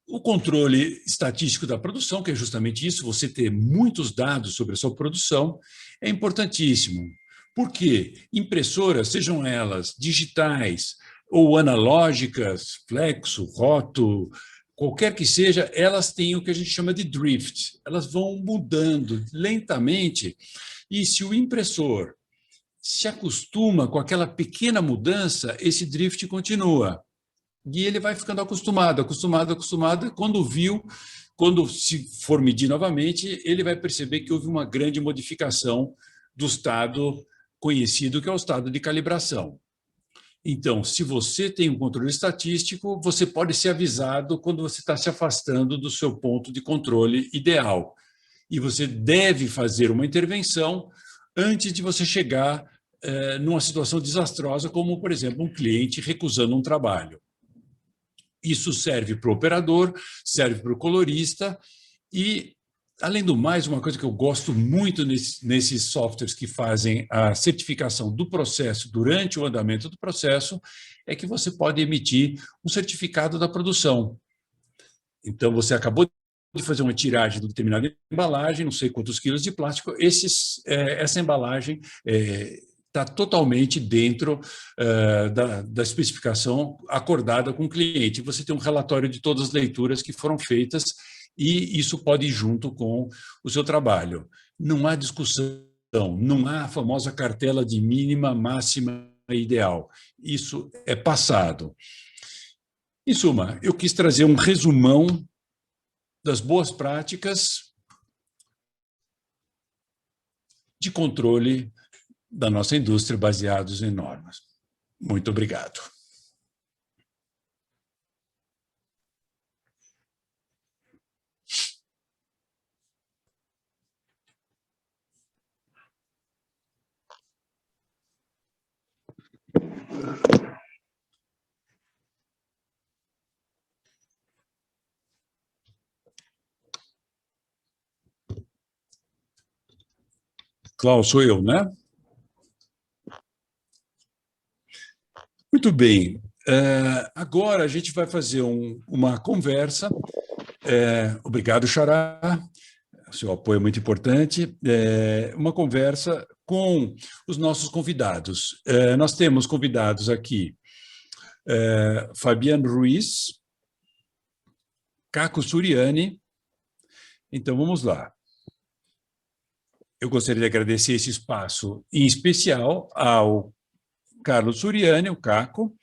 C: O controle estatístico da produção, que é justamente isso, você ter muitos dados sobre a sua produção, é importantíssimo. Porque impressoras, sejam elas digitais ou analógicas, flexo, roto, qualquer que seja, elas têm o que a gente chama de drift. Elas vão mudando lentamente, e se o impressor se acostuma com aquela pequena mudança, esse drift continua. E ele vai ficando acostumado, quando se for medir novamente, ele vai perceber que houve uma grande modificação do estado conhecido, que é o estado de calibração. Então, se você tem um controle estatístico, você pode ser avisado quando você está se afastando do seu ponto de controle ideal. E você deve fazer uma intervenção antes de você chegar numa situação desastrosa, como, por exemplo, um cliente recusando um trabalho. Isso serve para o operador, serve para o colorista e, além do mais, uma coisa que eu gosto muito nesses softwares que fazem a certificação do processo durante o andamento do processo é que você pode emitir um certificado da produção. Então, você acabou de fazer uma tiragem de determinada embalagem, não sei quantos quilos de plástico, essa embalagem está totalmente dentro da especificação acordada com o cliente. Você tem um relatório de todas as leituras que foram feitas e isso pode ir junto com o seu trabalho. Não há discussão Não há a famosa cartela de mínima, máxima e ideal. Isso é passado. Em suma, eu quis trazer um resumão das boas práticas de controle da nossa indústria baseados em normas. Muito obrigado. Klaus, sou eu, né? Muito bem. Agora a gente vai fazer uma conversa. Obrigado, Xará. O seu apoio é muito importante. Uma conversa com os nossos convidados. Nós temos convidados aqui Fabiano Ruiz, Caco Suriani. Então, vamos lá. Eu gostaria de agradecer esse espaço, em especial ao Carlos Suriani, o Caco.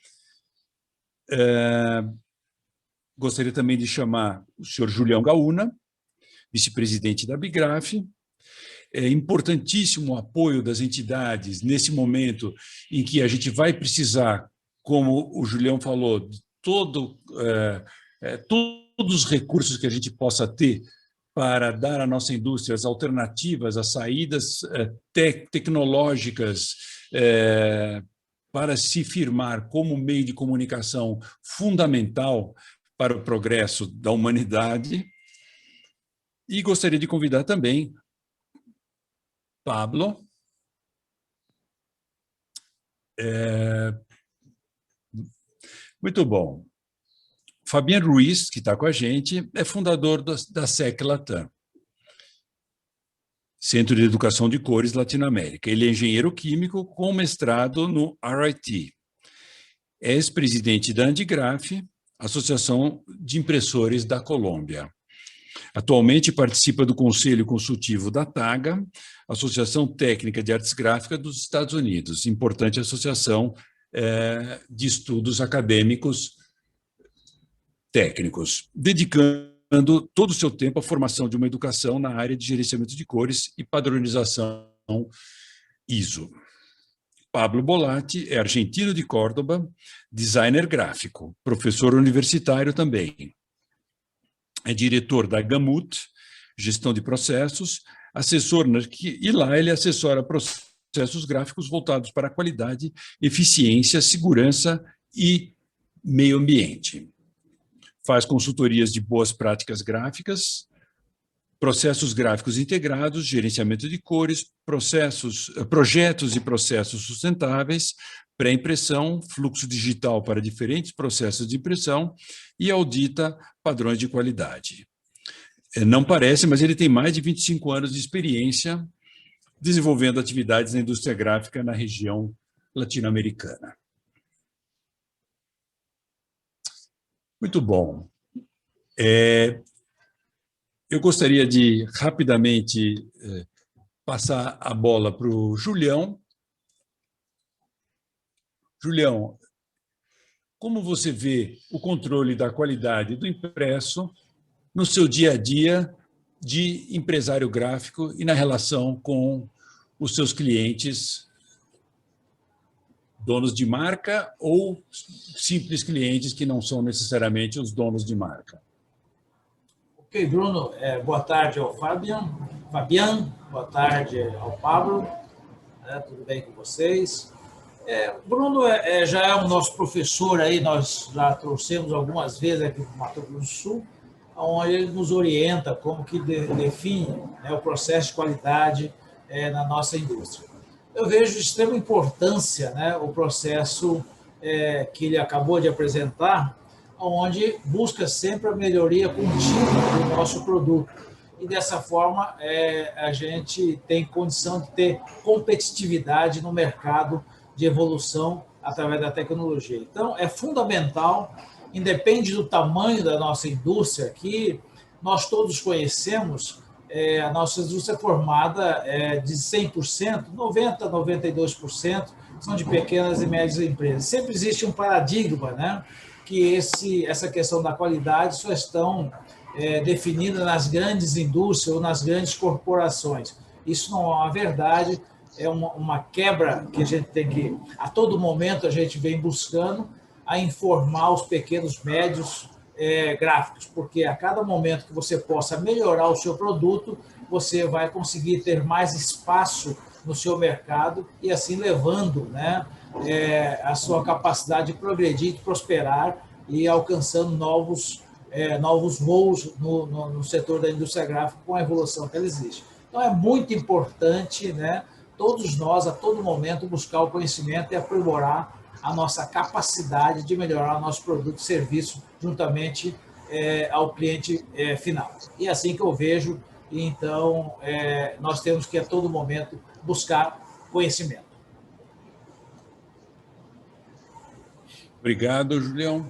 C: Gostaria também de chamar o senhor Julião Gaúna, vice-presidente da Bigraf. É importantíssimo o apoio das entidades nesse momento em que a gente vai precisar, como o Julião falou, de todos os recursos que a gente possa ter para dar à nossa indústria as alternativas, as saídas tecnológicas para se firmar como meio de comunicação fundamental para o progresso da humanidade. E gostaria de convidar também Pablo, muito bom. Fabiano Ruiz, que está com a gente, é fundador da SEC Latam, Centro de Educação de Cores Latinoamérica. Ele é engenheiro químico com mestrado no RIT. É ex-presidente da Andigraf, Associação de Impressores da Colômbia. Atualmente participa do Conselho Consultivo da TAGA, Associação Técnica de Artes Gráficas dos Estados Unidos, importante associação de estudos acadêmicos técnicos, dedicando todo o seu tempo à formação de uma educação na área de gerenciamento de cores e padronização ISO. Pablo Bolatti é argentino de Córdoba, designer gráfico, professor universitário também. É diretor da Gamut, gestão de processos, assessor, e lá ele assessora processos gráficos voltados para a qualidade, eficiência, segurança e meio ambiente. Faz consultorias de boas práticas gráficas, processos gráficos integrados, gerenciamento de cores, projetos e processos sustentáveis, pré-impressão, fluxo digital para diferentes processos de impressão e audita padrões de qualidade. Não parece, mas ele tem mais de 25 anos de experiência desenvolvendo atividades na indústria gráfica na região latino-americana. Muito bom. Eu gostaria de rapidamente passar a bola para o Julião. Julião, como você vê o controle da qualidade do impresso no seu dia a dia de empresário gráfico e na relação com os seus clientes, donos de marca ou simples clientes que não são necessariamente os donos de marca?
B: Ok, Bruno, boa tarde ao Fabiano, boa tarde ao Pablo, tudo bem com vocês? Bruno já é o nosso professor aí, nós já trouxemos algumas vezes aqui para o Mato Grosso do Sul, onde ele nos orienta como que define o processo de qualidade na nossa indústria. Eu vejo de extrema importância o processo que ele acabou de apresentar, onde busca sempre a melhoria contínua do nosso produto. E dessa forma a gente tem condição de ter competitividade no mercado de evolução através da tecnologia. Então, é fundamental, independe do tamanho da nossa indústria, que nós todos conhecemos a nossa indústria é formada de 100%, 90%, 92% são de pequenas e médias empresas. Sempre existe um paradigma, né, que essa questão da qualidade só estão definida nas grandes indústrias ou nas grandes corporações. Isso não é uma verdade, é uma quebra que a gente tem que, a todo momento, a gente vem buscando a informar os pequenos, médios gráficos, porque a cada momento que você possa melhorar o seu produto, você vai conseguir ter mais espaço no seu mercado e assim levando, né, a sua capacidade de progredir, de prosperar e alcançando novos voos no setor da indústria gráfica com a evolução que ela existe. Então, é muito importante, né, todos nós, a todo momento, buscar o conhecimento e aprimorar a nossa capacidade de melhorar o nosso produto e serviço juntamente ao cliente final. E é assim que eu vejo, então, nós temos que, a todo momento, buscar conhecimento.
C: Obrigado, Julião.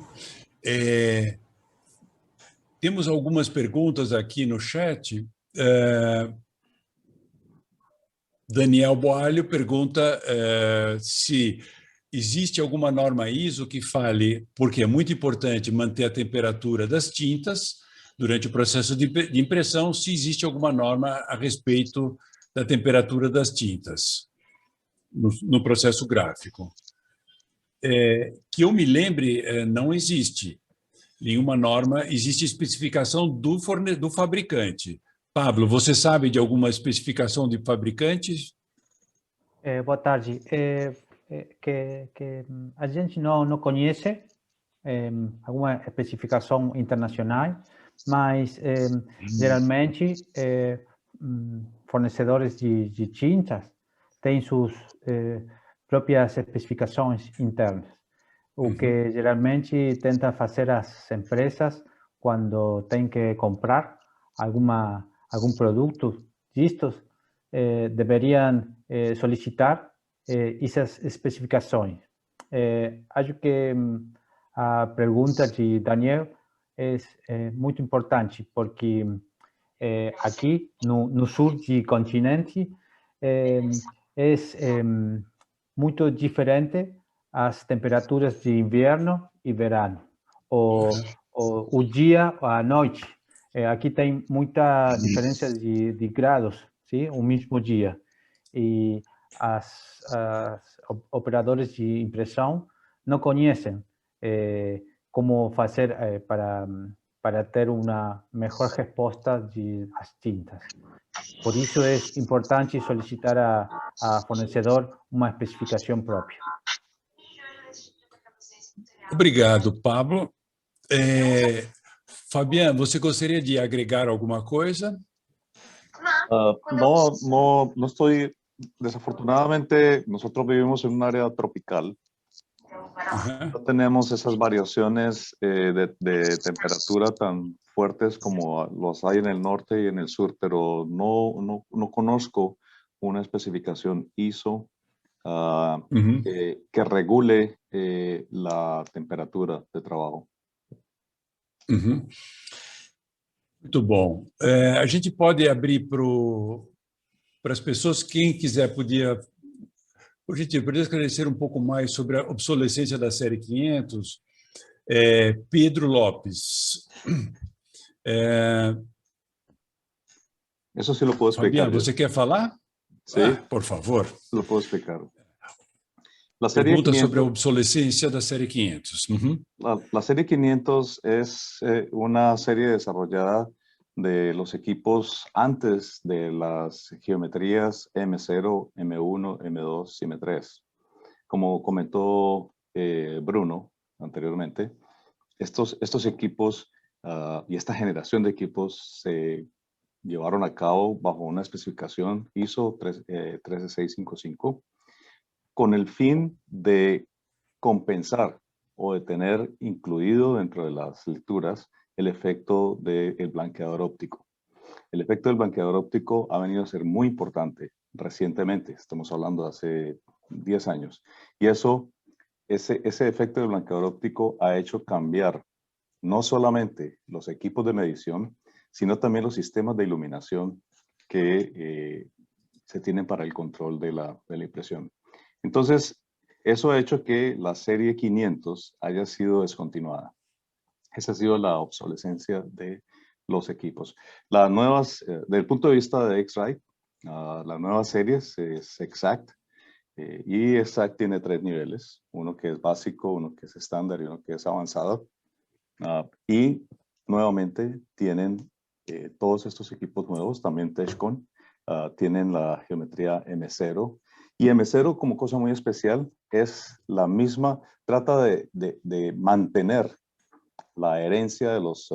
C: Temos algumas perguntas aqui no chat. Daniel Boalho pergunta se existe alguma norma ISO que fale, porque é muito importante manter a temperatura das tintas durante o processo de impressão, se existe alguma norma a respeito da temperatura das tintas no processo gráfico. Que eu me lembre, não existe nenhuma norma, existe especificação do fabricante. Pablo, você sabe de alguma especificação de fabricantes?
D: Boa tarde. Que a gente não conhece alguma especificação internacional, mas geralmente fornecedores de tintas têm suas próprias especificações internas. O que geralmente tenta fazer as empresas quando tem que comprar algum produto destes, deveriam solicitar essas especificações. Acho que a pergunta de Daniel é muito importante, porque aqui no sul do continente é muito diferente as temperaturas de inverno e verano, o dia ou a noite. Aqui tem muita diferença de grados, sim? O mesmo dia. E as operadores de impressão não conhecem como fazer para ter uma melhor resposta das tintas. Por isso é importante solicitar a fornecedor uma especificação própria.
C: Obrigado, Pablo. Fabián, ¿você gostaria de agregar alguma coisa?
E: No estoy, desafortunadamente, nosotros vivimos en un área tropical. No tenemos esas variaciones de temperatura tan fuertes como los hay en el norte y en el sur, pero no conozco una especificación ISO que regule la temperatura de trabalho.
C: Muito bom. A gente pode abrir para as pessoas, quem quiser podia, por gentileza, poderia esclarecer um pouco mais sobre a obsolescência da série 500. Pedro Lopes.
E: Isso sim lo puedo explicar.
C: Fabián, você quer falar?
E: Sim.
C: Por favor.
E: Lo puedo explicar.
C: Pergunta sobre a obsolescencia de la serie 500.
E: La serie 500 es una serie desarrollada de los equipos antes de las geometrías M0, M1, M2 y M3. Como comentó Bruno anteriormente, estos equipos y esta generación de equipos se llevaron a cabo bajo una especificación ISO 13655 con el fin de compensar o de tener incluido dentro de las lecturas el efecto del blanqueador óptico. El efecto del blanqueador óptico ha venido a ser muy importante recientemente, estamos hablando de hace 10 años, y ese efecto del blanqueador óptico ha hecho cambiar no solamente los equipos de medición, sino también los sistemas de iluminación que se tienen para el control de la impresión. Entonces, eso ha hecho que la serie 500 haya sido descontinuada. Esa ha sido la obsolescencia de los equipos. Las nuevas, desde el punto de vista de X-Rite, las nuevas series es Exact, y Exact tiene 3 niveles, uno que es básico, uno que es estándar y uno que es avanzado. Y nuevamente tienen todos estos equipos nuevos, también Techcon, tienen la geometría M0. Y M0, como cosa muy especial, es la misma, trata de mantener la herencia de los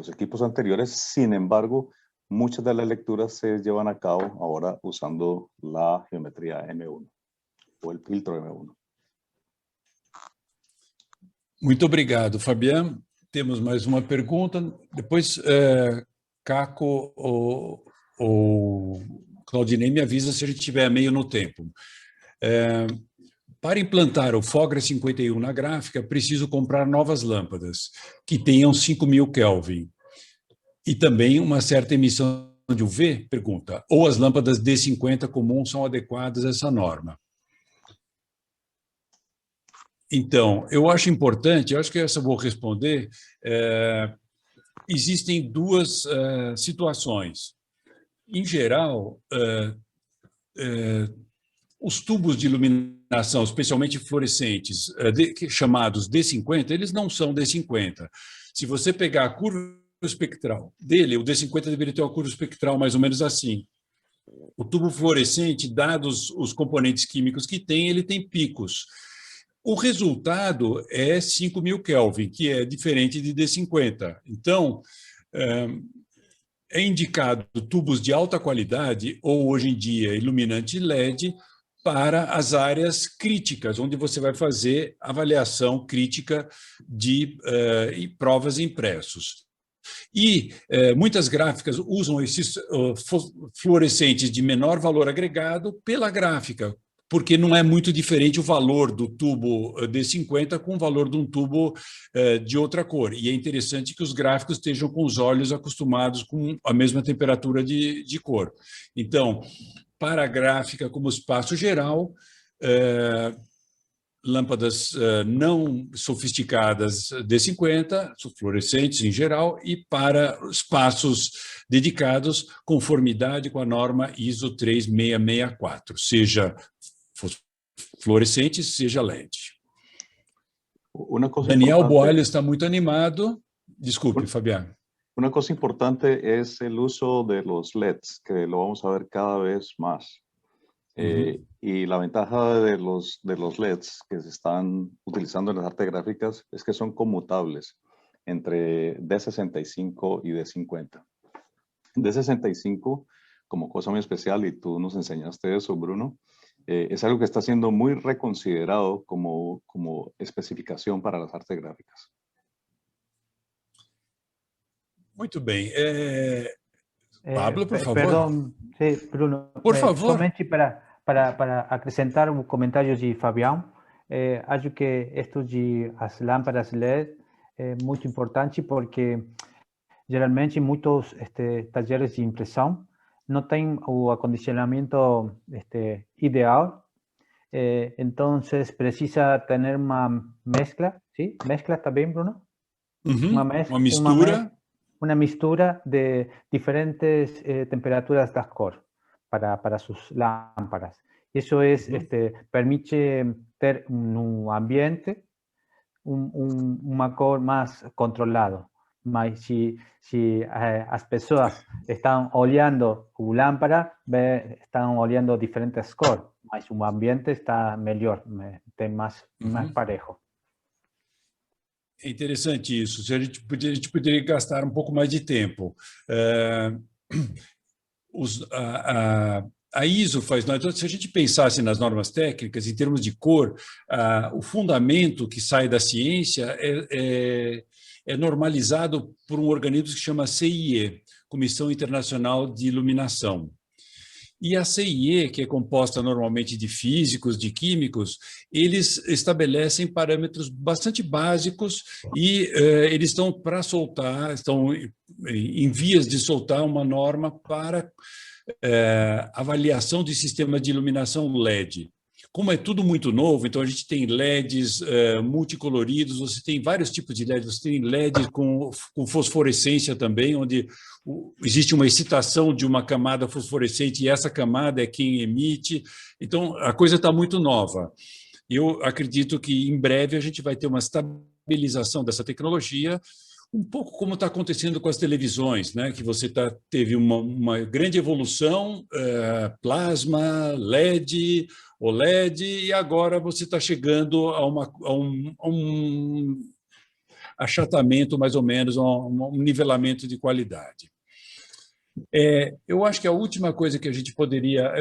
E: equipos anteriores. Sin embargo, muchas de las lecturas se llevan a cabo ahora usando la geometría M1 o el filtro M1.
C: Muito obrigado, Fabián. Temos mais uma pergunta. Depois, Caco ou Claudinei me avisa se a gente tiver meio no tempo. Para implantar o Fogra 51 na gráfica, preciso comprar novas lâmpadas que tenham 5.000 Kelvin e também uma certa emissão de UV? Pergunta. Ou as lâmpadas D50 comuns são adequadas a essa norma? Então, eu acho importante, eu acho que essa eu vou responder, existem duas situações. Em geral, os tubos de iluminação, especialmente fluorescentes, chamados D50, eles não são D50. Se você pegar a curva espectral dele, o D50 deveria ter uma curva espectral mais ou menos assim. O tubo fluorescente, dados os componentes químicos que tem, ele tem picos. O resultado é 5.000 Kelvin, que é diferente de D50. Então, é indicado tubos de alta qualidade, ou hoje em dia iluminante LED, para as áreas críticas, onde você vai fazer avaliação crítica de provas e impressos. E muitas gráficas usam esses fluorescentes de menor valor agregado pela gráfica, porque não é muito diferente o valor do tubo D50 com o valor de um tubo de outra cor. E é interessante que os gráficos estejam com os olhos acostumados com a mesma temperatura de cor. Então, para a gráfica como espaço geral, lâmpadas não sofisticadas D50, fluorescentes em geral, e para espaços dedicados, conformidade com a norma ISO 3664, seja fluorescente, seja LED. Daniel Boalho está muito animado. Desculpe, Fabián.
E: Una cosa importante es el uso de los LEDs, que lo vamos a ver cada vez más. Y la ventaja de los LEDs que se están utilizando en las artes gráficas es que son conmutables entre D65 y D50. D65, como cosa muy especial, y tú nos enseñaste eso, Bruno, es algo que está siendo muy reconsiderado como especificación para las artes gráficas.
C: Muito bem. Pablo, por favor.
D: Perdão, sí, Bruno.
C: Por favor.
D: Somente para acrescentar um comentário de Fabián, acho que esto de as lâmpadas LED é muito importante porque geralmente muitos talleres de impressão não têm o acondicionamento ideal, entonces precisa ter uma mescla, ¿sí? Mezcla também, Bruno?
C: Uma mistura.
D: Una mistura de diferentes temperaturas de cor para sus lámparas. Eso es, permite tener un ambiente, una cor más controlado. Mas si as pessoas están olhando la lámpara, están olhando diferentes cores, mas o ambiente está mejor, más parejo.
C: É interessante isso. A gente poderia gastar um pouco mais de tempo. A ISO faz... Então, se a gente pensasse nas normas técnicas, em termos de cor, o fundamento que sai da ciência é normalizado por um organismo que se chama CIE, Comissão Internacional de Iluminação. E a CIE, que é composta normalmente de físicos, de químicos, eles estabelecem parâmetros bastante básicos e eles estão para soltar, estão em vias de soltar uma norma para avaliação de sistemas de iluminação LED. Como é tudo muito novo, então a gente tem LEDs multicoloridos, você tem vários tipos de LEDs, você tem LED com fosforescência também, onde existe uma excitação de uma camada fosforescente e essa camada é quem emite. Então, a coisa está muito nova. Eu acredito que em breve a gente vai ter uma estabilização dessa tecnologia, um pouco como está acontecendo com as televisões, né? Que você teve uma grande evolução, plasma, LED, OLED, e agora você está chegando a um achatamento, mais ou menos, a um nivelamento de qualidade. Eu acho que a última coisa que a gente poderia...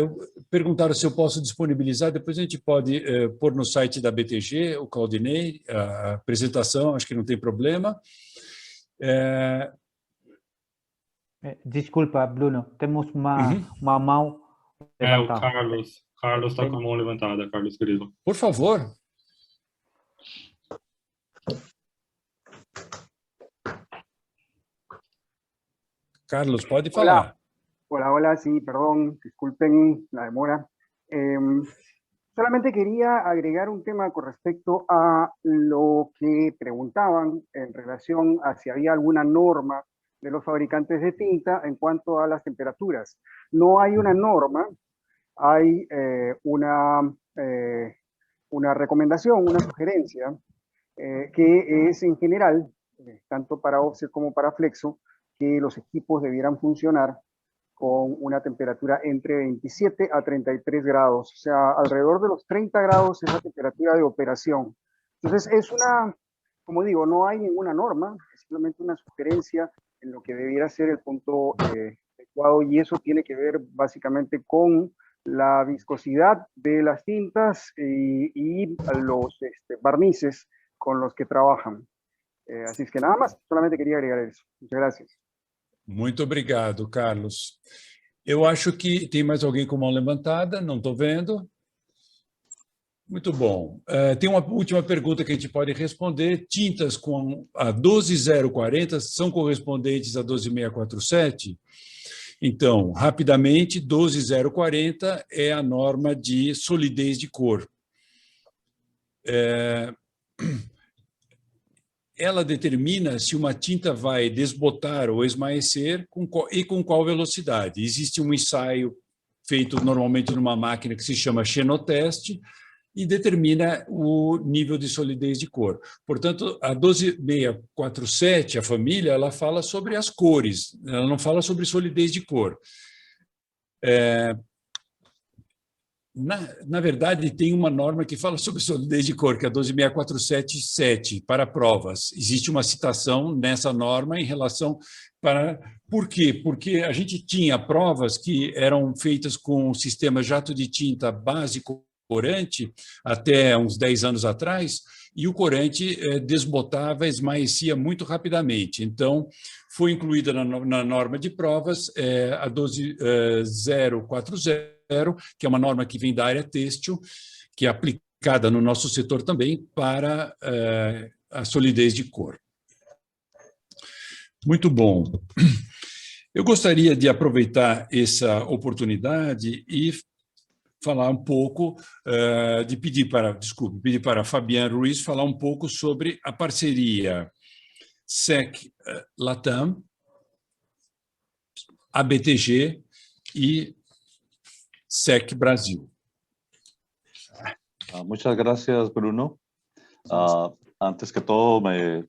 C: Perguntaram se eu posso disponibilizar, depois a gente pode pôr no site da BTG, o Claudinei, a apresentação, acho que não tem problema.
D: Desculpa, Bruno, temos uma mão levantada.
F: O Carlos está com a mão levantada, Carlos querido.
C: Por favor. Carlos, pode falar.
G: Hola, sí, perdón, disculpen la demora. Solamente quería agregar un tema con respecto a lo que preguntaban en relación a si había alguna norma de los fabricantes de tinta en cuanto a las temperaturas. No hay una norma, hay una recomendación, una sugerencia, que es en general, tanto para Offset como para Flexo, que los equipos debieran funcionar con una temperatura entre 27 a 33 grados, o sea, alrededor de los 30 grados es la temperatura de operación. Entonces, es como digo, no hay ninguna norma, es simplemente una sugerencia en lo que debiera ser el punto adecuado, y eso tiene que ver básicamente con la viscosidad de las tintas y los barnices con los que trabajan. Así es que nada más, solamente quería agregar eso. Muchas gracias.
C: Muito obrigado, Carlos. Eu acho que tem mais alguém com mão levantada, não estou vendo. Muito bom. Tem uma última pergunta que a gente pode responder. Tintas com a 12040 são correspondentes a 12647? Então, rapidamente, 12040 é a norma de solidez de cor. Ela determina se uma tinta vai desbotar ou esmaecer e com qual velocidade. Existe um ensaio feito normalmente numa máquina que se chama xenoteste e determina o nível de solidez de cor. Portanto, a 12647, a família, ela fala sobre as cores, ela não fala sobre solidez de cor. Na verdade, tem uma norma que fala sobre solidez de cor, que é a 12647, para provas. Existe uma citação nessa norma em relação para... Por quê? Porque a gente tinha provas que eram feitas com o sistema jato de tinta básico corante, até uns 10 anos atrás, e o corante desbotava, esmaecia muito rapidamente. Então, foi incluída na norma de provas a 12040, que é uma norma que vem da área têxtil, que é aplicada no nosso setor também para a solidez de cor. Muito bom. Eu gostaria de aproveitar essa oportunidade e falar um pouco, pedir para a Fabienne Ruiz falar um pouco sobre a parceria SEC Latam, ABTG e SEC Brasil.
E: Muchas gracias, Bruno. Antes que todo, me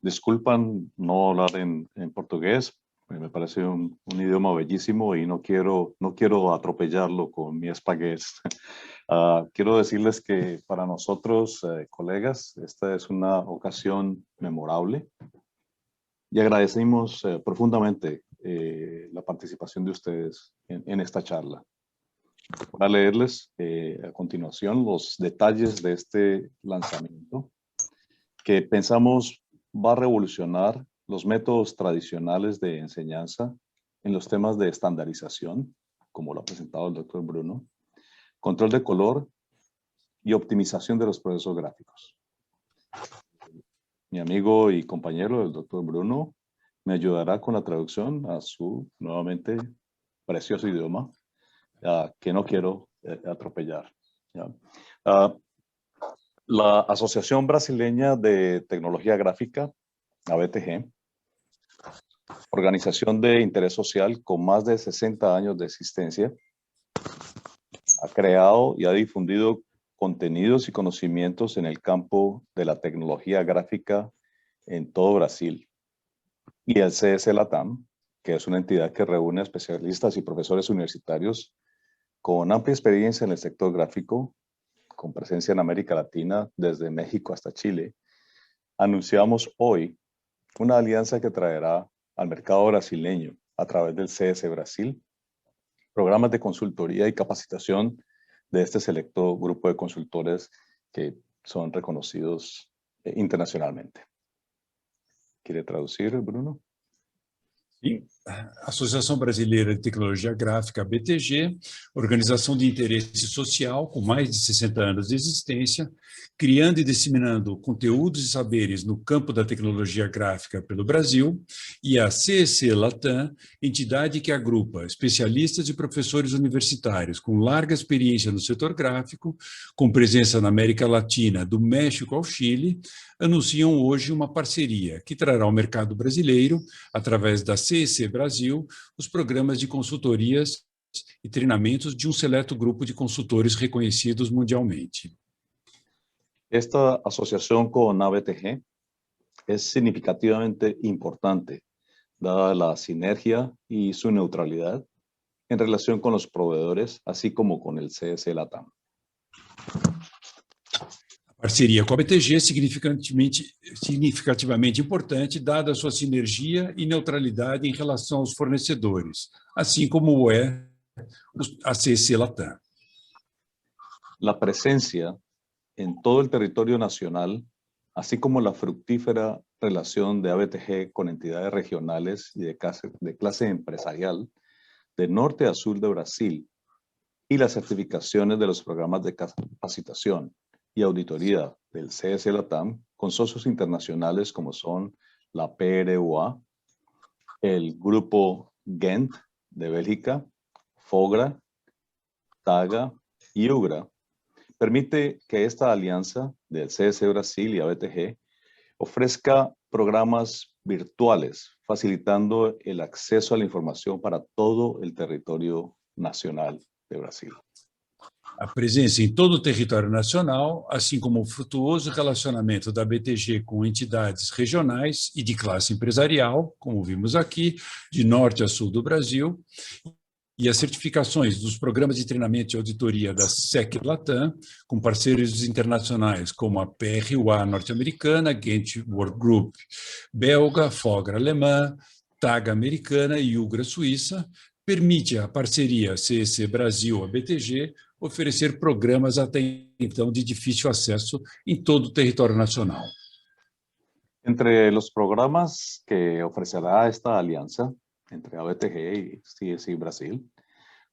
E: disculpan no hablar en portugués. Me parece un idioma bellísimo y no quiero atropellarlo con mi espagueti. Quiero decirles que para nosotros, colegas, esta es una ocasión memorable y agradecemos profundamente la participación de ustedes en esta charla. Voy a leerles a continuación los detalles de este lanzamiento que pensamos va a revolucionar los métodos tradicionales de enseñanza en los temas de estandarización como lo ha presentado el doctor Bruno, control de color y optimización de los procesos gráficos. Mi amigo y compañero, el doctor Bruno, me ayudará con la traducción a su, nuevamente, precioso idioma, que no quiero atropellar. La Asociación Brasileña de Tecnología Gráfica, ABTG, organización de interés social con más de 60 años de existencia, ha creado y ha difundido contenidos y conocimientos en el campo de la tecnología gráfica en todo Brasil. Y el CS Latam, que es una entidad que reúne especialistas y profesores universitarios con amplia experiencia en el sector gráfico, con presencia en América Latina, desde México hasta Chile, anunciamos hoy una alianza que traerá al mercado brasileño a través del CS Brasil programas de consultoría y capacitación de este selecto grupo de consultores que son reconocidos internacionalmente. ¿Quiere traducir, Bruno?
C: Sim. Associação Brasileira de Tecnologia Gráfica, BTG, organização de interesse social com mais de 60 anos de existência, criando e disseminando conteúdos e saberes no campo da tecnologia gráfica pelo Brasil, e a CEC Latam, entidade que agrupa especialistas e professores universitários com larga experiência no setor gráfico, com presença na América Latina, do México ao Chile, anunciam hoje uma parceria que trará ao mercado brasileiro, através da CEC Brasil, os programas de consultorias e treinamentos de seleto grupo de consultores reconhecidos mundialmente.
E: Esta asociación con ABTG es significativamente importante, dada la sinergia y su neutralidad en relación con los proveedores, así como con el CS Latam.
C: A parceria com a BTG é significativamente importante, dada a sua sinergia e neutralidade em relação aos fornecedores, assim como é a CC Latam.
E: La presencia en todo el territorio nacional, así como la fructífera relación de ABTG con entidades regionales y de clase empresarial, de norte a sur de Brasil, y las certificaciones de los programas de capacitación y auditoría del CS Latam con socios internacionales como son la PRUA, el grupo Gent de Bélgica, FOGRA, TAGA y UGRA, permite que esta alianza del CS Brasil y ABTG ofrezca programas virtuales, facilitando el acceso a la información para todo el territorio nacional de Brasil.
C: A presença em todo o território nacional, assim como o frutuoso relacionamento da BTG com entidades regionais e de classe empresarial, como vimos aqui, de norte a sul do Brasil, e as certificações dos programas de treinamento e auditoria da SEC Latam, com parceiros internacionais como a PRUA norte-americana, Gent Work Group belga, FOGRA alemã, TAG americana e UGRA suíça, permite a parceria CEC Brasil-BTG oferecer programas até então de difícil acesso em todo o território nacional.
E: Entre los programas que ofrecerá esta alianza entre ABTG y CSI Brasil,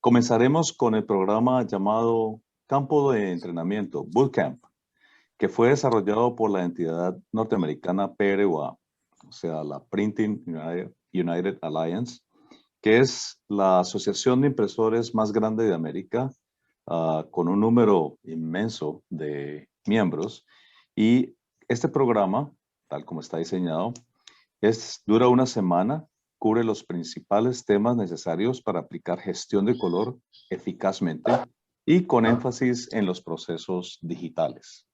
E: comenzaremos con el programa llamado Campo de Entrenamiento, Bootcamp, que fue desarrollado por la entidad norteamericana PRUA, o sea, la Printing United Alliance, que es la asociación de impresores más grande de América, con un número inmenso de miembros. Y este programa, tal como está diseñado, dura una semana, cubre los principales temas necesarios para aplicar gestión de color eficazmente y con énfasis en los procesos digitales.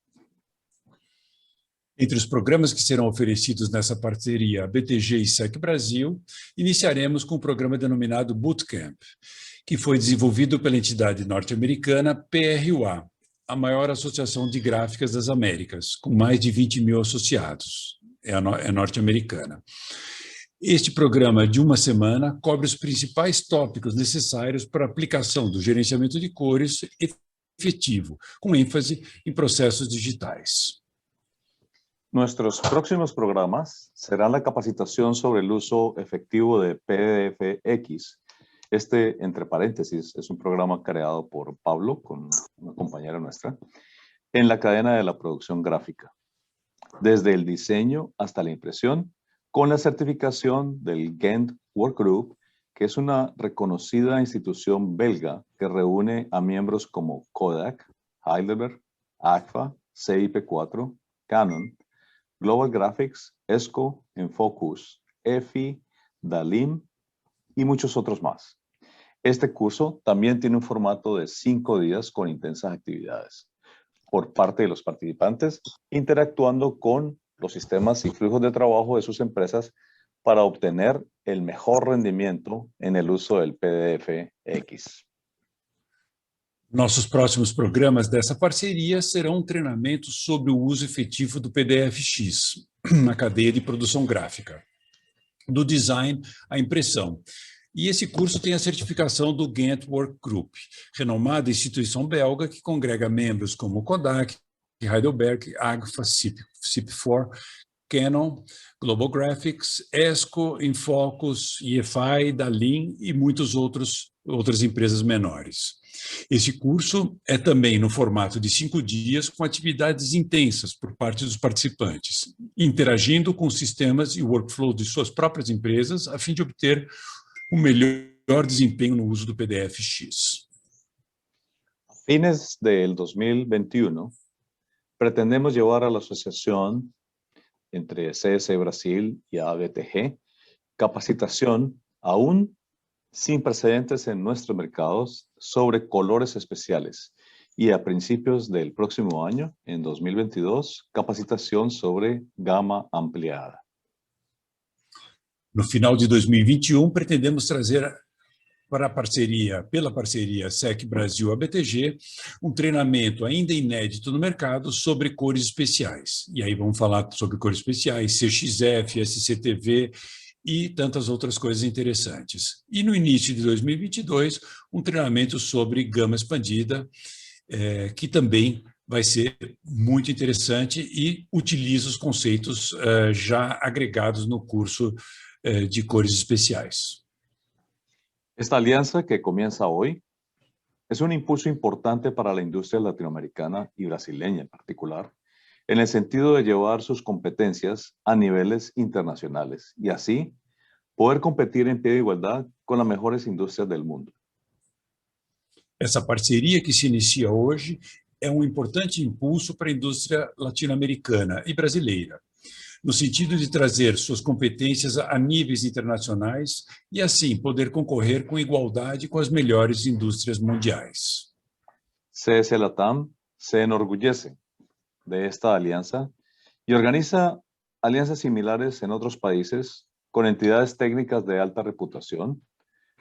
C: Entre os programas que serão oferecidos nessa parceria BTG e SEC Brasil, iniciaremos com o programa denominado Bootcamp, que foi desenvolvido pela entidade norte-americana PRUA, a maior associação de gráficas das Américas, com mais de 20 mil associados. É norte-americana. Este programa de uma semana cobre os principais tópicos necessários para a aplicação do gerenciamento de cores efetivo, com ênfase em processos digitais.
E: Nuestros próximos programas serán la capacitación sobre el uso efectivo de PDFX Este, entre paréntesis, es un programa creado por Pablo, con una compañera nuestra, en la cadena de la producción gráfica, desde el diseño hasta la impresión, con la certificación del Ghent Workgroup, que es una reconocida institución belga que reúne a miembros como Kodak, Heidelberg, Agfa, CIP4, Canon, Global Graphics, ESCO, Enfocus, EFI, Dalim y muchos otros más. Este curso también tiene un formato de 5 días con intensas actividades por parte de los participantes, interactuando con los sistemas y flujos de trabajo de sus empresas para obtener el mejor rendimiento en el uso del PDF-X.
C: Nossos próximos programas dessa parceria serão um treinamento sobre o uso efetivo do PDF-X na cadeia de produção gráfica, do design à impressão. E esse curso tem a certificação do Ghent Work Group, renomada instituição belga que congrega membros como Kodak, Heidelberg, Agfa, CIP4, Canon, Global Graphics, ESCO, Infocus, EFI, Dalim e muitas outras empresas menores. Esse curso é também no formato de 5 dias com atividades intensas por parte dos participantes, interagindo com sistemas e workflow de suas próprias empresas a fim de obter um melhor desempenho no uso do PDF-X.
E: A fines del 2021, pretendemos llevar a la asociación entre CS Brasil y ABTG capacitación aún sin precedentes en nuestros mercados sobre colores especiales y a principios del próximo año, en 2022, capacitación sobre gama ampliada.
C: No final de 2021, pretendemos trazer pela parceria SEC Brasil-ABTG, um treinamento ainda inédito no mercado sobre cores especiais. E aí vamos falar sobre cores especiais, CXF, SCTV e tantas outras coisas interessantes. E no início de 2022, um treinamento sobre gama expandida, que também vai ser muito interessante e utiliza os conceitos já agregados no curso de cores especiais.
E: Esta alianza que comienza hoy es un impulso importante para la industria latinoamericana y brasileña en particular, en el sentido de llevar sus competencias a niveles internacionales y así poder competir en pie de igualdad con las mejores industrias del mundo.
C: Essa parceria que se inicia hoje é um importante impulso para a indústria latino-americana e brasileira, no sentido de trazer suas competências a níveis internacionais e, assim, poder concorrer com igualdade com as melhores indústrias mundiais.
E: CS Latam se enorgullece de esta alianza y organiza alianzas similares en otros países con entidades técnicas de alta reputación,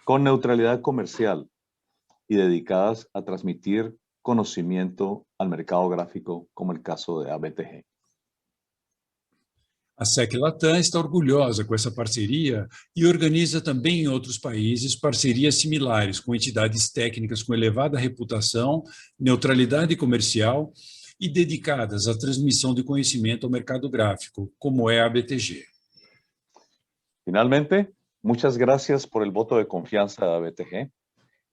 E: con neutralidad comercial y dedicadas a transmitir conocimiento al mercado gráfico, como el caso de ABTG.
C: A SEC Latam está orgulhosa com essa parceria e organiza também em outros países parcerias similares com entidades técnicas com elevada reputação, neutralidade comercial e dedicadas à transmissão de conhecimento ao mercado gráfico, como é a ABTG.
E: Finalmente, muchas gracias por el voto de confianza de ABTG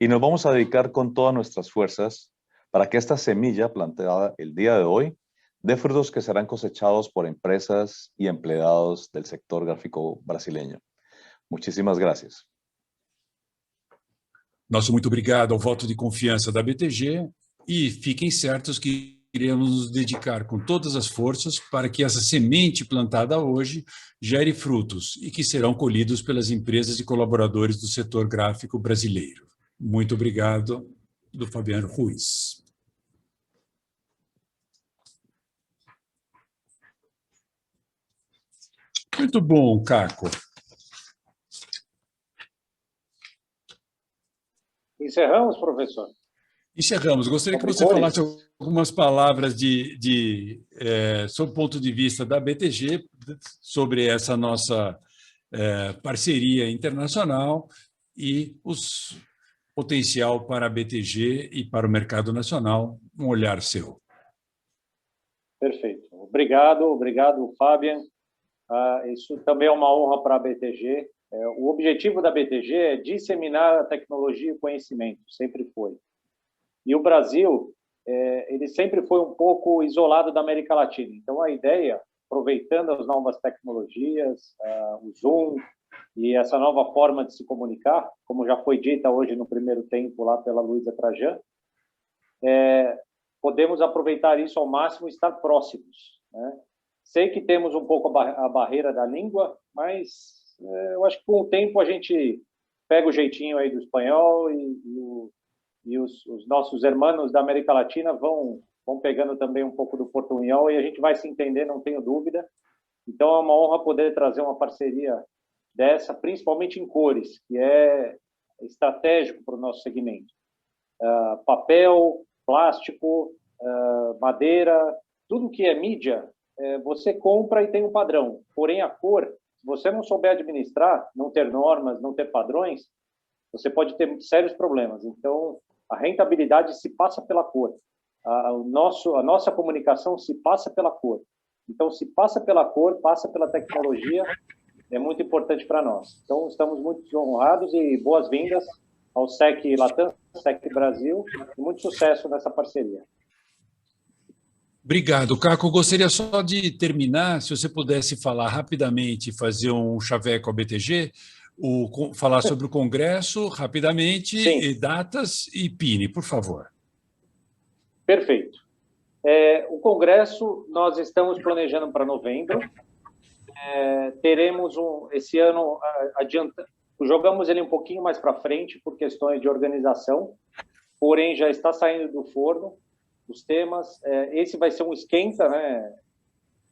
E: y nos vamos a dedicar con todas nuestras fuerzas para que esta semilla plantada el día de hoy dé frutos que serán cosechados por empresas y empleados del sector gráfico brasileño. Muchísimas gracias.
C: Nosso muito obrigado ao voto de confiança da ABTG e fiquem certos que iremos nos dedicar com todas as forças para que essa semente plantada hoje gere frutos e que serão colhidos pelas empresas e colaboradores do setor gráfico brasileiro. Muito obrigado, do Fabiano Ruiz. Muito bom, Caco.
A: Encerramos, professor?
C: Encerramos. Gostaria que você falasse algumas palavras sob o ponto de vista da BTG, sobre essa nossa parceria internacional e o potencial para a BTG e para o mercado nacional. Um olhar seu.
A: Perfeito. Obrigado, Fabian. Isso também é uma honra para a BTG. O objetivo da BTG é disseminar a tecnologia e o conhecimento, sempre foi. E o Brasil, ele sempre foi um pouco isolado da América Latina. Então, a ideia, aproveitando as novas tecnologias, o Zoom e essa nova forma de se comunicar, como já foi dita hoje no primeiro tempo lá pela Luísa Trajano, podemos aproveitar isso ao máximo e estar próximos, né? Sei que temos um pouco a barreira da língua, mas eu acho que com o tempo a gente pega o jeitinho aí do espanhol e os nossos irmãos da América Latina vão pegando também um pouco do portunhol e a gente vai se entender, não tenho dúvida. Então é uma honra poder trazer uma parceria dessa, principalmente em cores, que é estratégico para o nosso segmento. Papel, plástico, madeira, tudo que é mídia, você compra e tem um padrão. Porém, a cor, se você não souber administrar, não ter normas, não ter padrões, você pode ter sérios problemas. Então, a rentabilidade se passa pela cor. A nossa comunicação se passa pela cor. Então, se passa pela cor, passa pela tecnologia, é muito importante para nós. Então, estamos muito honrados e boas-vindas ao SEC Latam, SEC Brasil, e muito sucesso nessa parceria.
C: Obrigado, Caco. Gostaria só de terminar, se você pudesse falar rapidamente, fazer um chaveco ao BTG, falar sobre o Congresso rapidamente, e datas e PINI, por favor.
A: Perfeito. O Congresso, nós estamos planejando para novembro. Teremos esse ano, jogamos ele um pouquinho mais para frente por questões de organização, porém já está saindo do forno os temas. Esse vai ser um esquenta, né?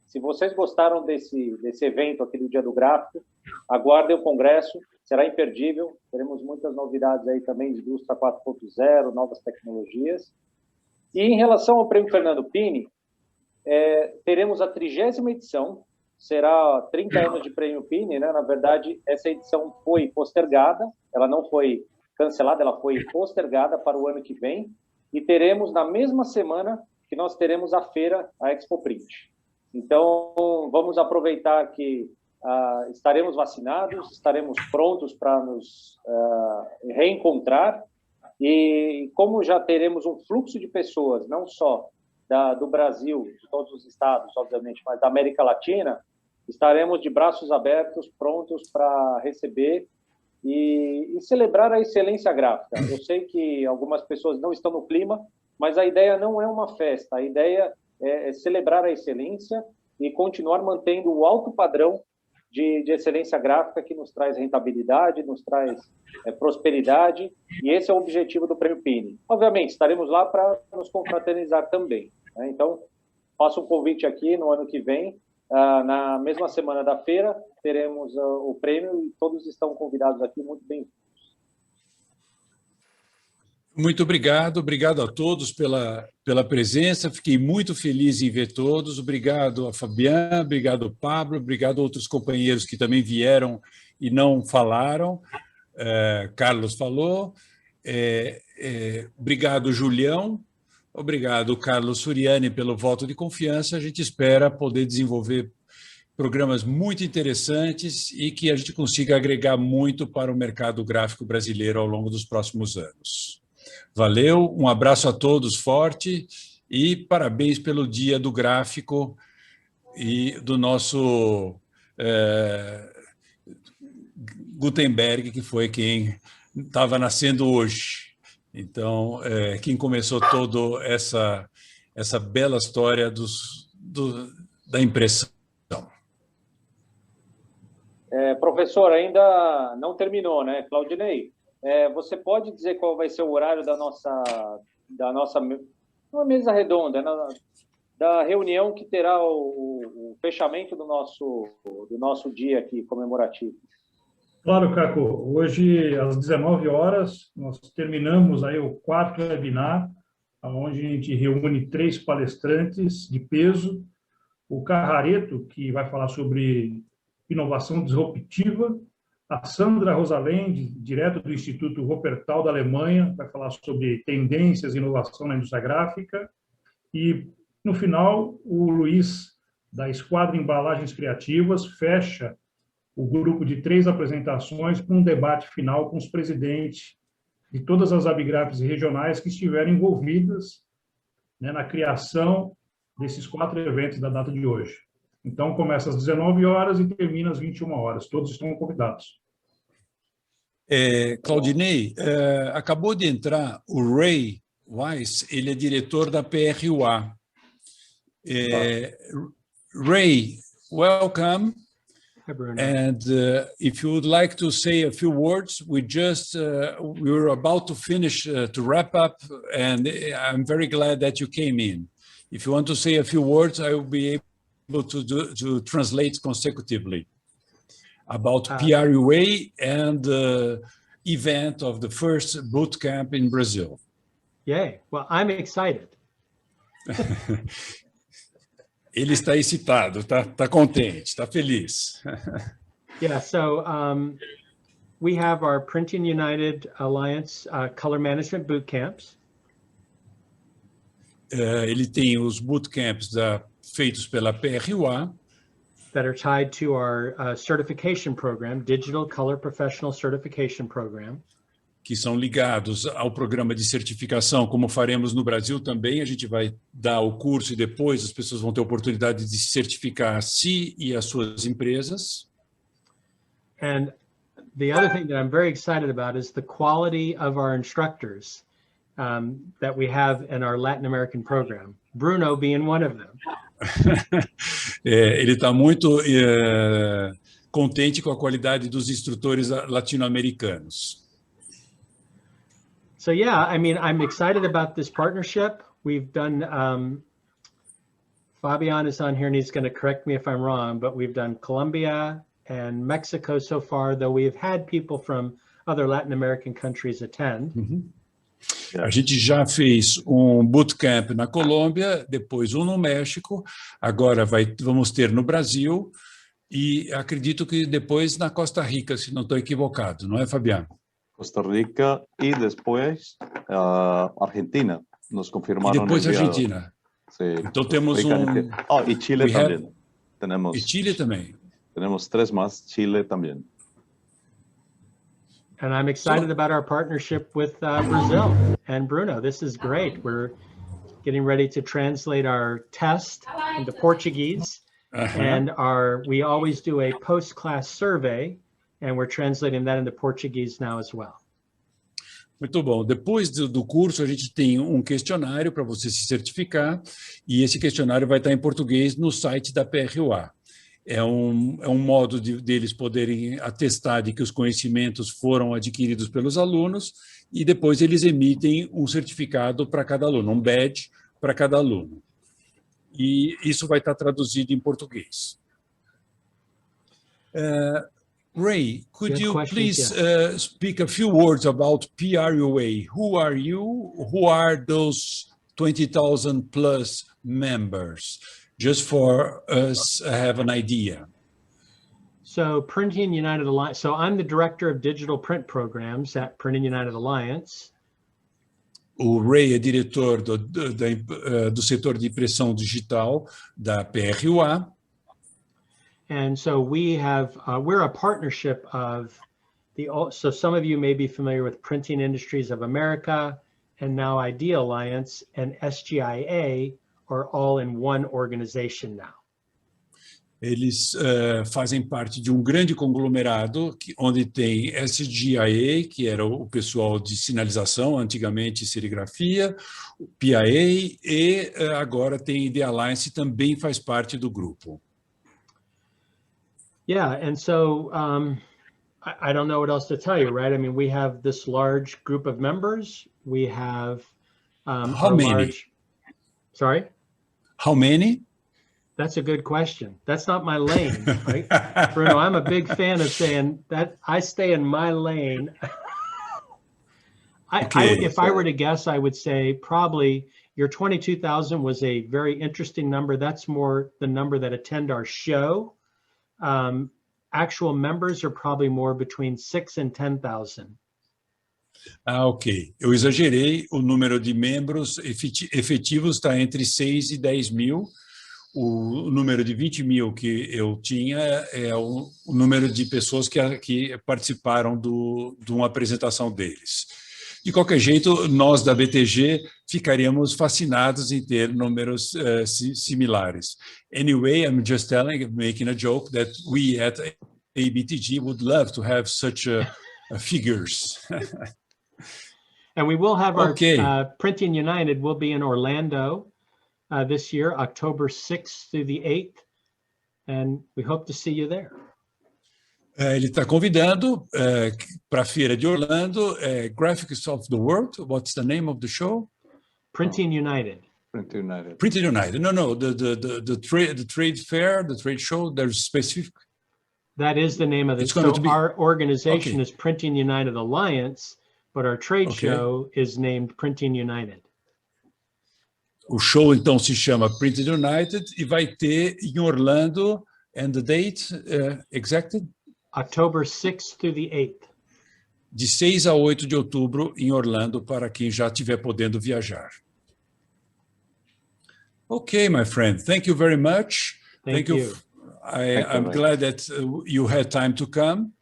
A: Se vocês gostaram desse evento aqui do Dia do Gráfico, aguardem o Congresso, será imperdível. Teremos muitas novidades aí também de indústria 4.0, novas tecnologias. E em relação ao Prêmio Fernando Pini, teremos a 30ª edição, será 30 anos de Prêmio Pini, né? Na verdade, essa edição foi postergada, ela não foi cancelada, ela foi postergada para o ano que vem, e teremos na mesma semana que nós teremos a feira, a Expo Print. Então, vamos aproveitar que estaremos vacinados, estaremos prontos para nos reencontrar, e como já teremos um fluxo de pessoas, não só do Brasil, de todos os estados, obviamente, mas da América Latina, estaremos de braços abertos, prontos para receber e celebrar a excelência gráfica. Eu sei que algumas pessoas não estão no clima, mas a ideia não é uma festa, a ideia é celebrar a excelência e continuar mantendo o alto padrão de excelência gráfica que nos traz rentabilidade, nos traz prosperidade, e esse é o objetivo do Prêmio Pini. Obviamente, estaremos lá para nos confraternizar também, né? Então, faço um convite aqui no ano que vem, na mesma semana da feira, teremos o prêmio e todos estão convidados aqui, muito bem-vindos.
C: Muito obrigado a todos pela presença, fiquei muito feliz em ver todos, obrigado a Fabián, obrigado Pablo, obrigado a outros companheiros que também vieram e não falaram, Carlos falou, obrigado Julião, obrigado Carlos Suriani pelo voto de confiança, a gente espera poder desenvolver programas muito interessantes e que a gente consiga agregar muito para o mercado gráfico brasileiro ao longo dos próximos anos. Valeu, um abraço a todos forte e parabéns pelo Dia do Gráfico e do nosso Gutenberg, que foi quem estava nascendo hoje. Então, quem começou toda essa bela história da impressão.
A: Professor, ainda não terminou, né? Claudinei, você pode dizer qual vai ser o horário da nossa uma mesa redonda, da reunião que terá o fechamento do nosso dia aqui comemorativo?
H: Claro, Caco. Hoje, às 19 horas, nós terminamos aí o 4º webinar, onde a gente reúne 3 palestrantes de peso. O Carrareto, que vai falar sobre inovação disruptiva, a Sandra Rosalend, direto do Instituto Wuppertal da Alemanha, vai falar sobre tendências e inovação na indústria gráfica, e, no final, o Luiz, da Esquadra Embalagens Criativas, fecha o grupo de 3 apresentações para um debate final com os presidentes de todas as abigrafes regionais que estiveram envolvidas, né, na criação desses 4 eventos da data de hoje. Então, começa às 19 horas e termina às 21 horas. Todos estão convidados.
C: Claudinei, acabou de entrar o Ray Weiss, ele é diretor da PRUA. Ray, welcome.
I: Hi, Bruno.
C: And if you would like to say a few words, we were about to finish to wrap up, and I'm very glad that you came in. If you want to say a few words, I will be able to translate consecutively about PRUA and the event of the first boot camp in Brazil.
I: Yay! Well, I'm excited.
C: Ele está excitado, está contente, está feliz.
I: Yeah, so we have our Printing United Alliance color management boot camps.
C: Ele tem os bootcamps feitos pela PRUA.
I: That are tied to our certification program, Digital Color Professional Certification Program.
C: Que são ligados ao programa de certificação, como faremos no Brasil também. A gente vai dar o curso e depois as pessoas vão ter a oportunidade de certificar a si e as suas empresas.
I: And the other thing that I'm very excited about is the quality of our instructors that we have in our Latin American program, Bruno being one of them.
C: Ele está muito contente com a qualidade dos instrutores latino-americanos.
I: So yeah, I mean, I'm excited about this partnership. We've done, Fabian is on here and he's going to correct me if I'm wrong, but we've done Colombia and Mexico so far, though we've had people from other Latin American countries attend.
C: A gente já fez um bootcamp na Colômbia, depois um no México, agora vamos ter no Brasil e acredito que depois na Costa Rica, se não estou equivocado, não é, Fabiano?
E: Costa Rica y después Argentina. Nos confirmaron.
C: Y después Argentina.
E: Sí.
C: Entonces tenemos
E: y Chile también.
C: Y Chile también.
E: Tenemos 3 más, Chile también.
I: And I'm excited about our partnership with Brazil and Bruno. This is great. We're getting ready to translate our test into Portuguese. And we always do a post-class survey. And we're translating that into Portuguese now as well.
C: Muito bom. Depois do curso, a gente tem um questionário para você se certificar, e esse questionário vai estar em português no site da PRUA. É um modo deles poderem atestar de que os conhecimentos foram adquiridos pelos alunos, e depois eles emitem um certificado para cada aluno, um badge para cada aluno. E isso vai estar traduzido em português. Ray, could you please speak a few words about PRUA? Who are you? Who are those 20,000 plus members? Just for us to have an idea.
I: So Printing United Alliance, so I'm the Director of Digital Print Programs at Printing United Alliance.
C: O Ray é diretor do setor de impressão digital da PRUA.
I: And so we're a partnership of so some of you may be familiar with Printing Industries of America and now Idea Alliance and SGIA are all in one organization now.
C: Eles fazem parte de um grande conglomerado onde tem SGIA, que era o pessoal de sinalização, antigamente serigrafia, o PIA, e agora tem Idea Alliance, também faz parte do grupo.
I: Yeah, and so I don't know what else to tell you, right? I mean, we have this large group of members. We have
C: how many?
I: Sorry?
C: How many?
I: That's a good question. That's not my lane, right? Bruno, I'm a big fan of saying that I stay in my lane. If I were to guess, I would say probably your 22,000 was a very interesting number. That's more the number that attend our show. Actual members are probably more between 6 and 10,000.
C: Ok. Eu exagerei. O número de membros efetivos está entre 6 e 10 mil. o número de 20 mil que eu tinha é o número de pessoas que participaram de uma apresentação deles. De qualquer jeito, nós da BTG ficaríamos fascinados em ter números similares. Anyway, I'm just making a joke that we at ABTG would love to have such figures.
I: And we will have our Printing United will be in Orlando this year, October 6th through the 8th, and we hope to see you there.
C: Ele está convidando para a feira de Orlando, Graphics of the World. What's the name of the show?
I: Printing United.
E: Printing United.
C: Printing United. No, the trade fair, the trade show. There's specific.
I: That is the name of the show. Our organization is Printing United Alliance, but our trade show is named Printing United.
C: O show, então, se chama Printing United e vai ter em Orlando, and the date exacted?
I: October 6th through the 8th.
C: De 6 a 8 de outubro em Orlando, para quem já estiver podendo viajar. Okay, my friend, thank you very much.
I: Thank you.
C: I'm glad that you had time to come,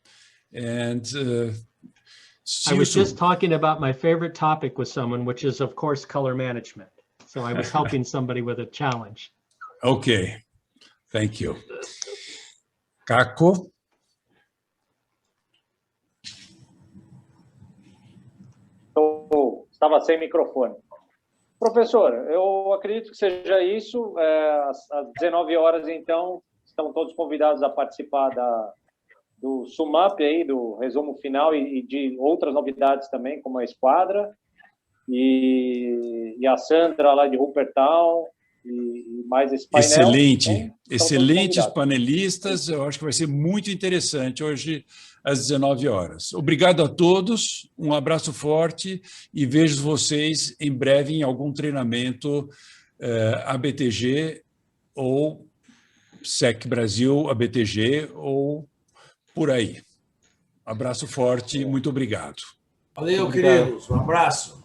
C: and
I: I was just talking about my favorite topic with someone, which is, of course, color management. So I was helping somebody with a challenge.
C: Okay, thank you. Caco?
A: Estava sem microfone. Professor, eu acredito que seja isso. Às 19 horas, então, estão todos convidados a participar do sum-up aí, do resumo final e de outras novidades também, como a Esquadra e a Sandra lá de Wuppertal e mais esse painel.
C: Excelente,
A: então,
C: excelentes panelistas. Eu acho que vai ser muito interessante hoje às 19 horas. Obrigado a todos, um abraço forte e vejo vocês em breve em algum treinamento ABTG ou SEC Brasil, ABTG ou por aí. Abraço forte, muito obrigado.
B: Valeu, queridos. Um abraço.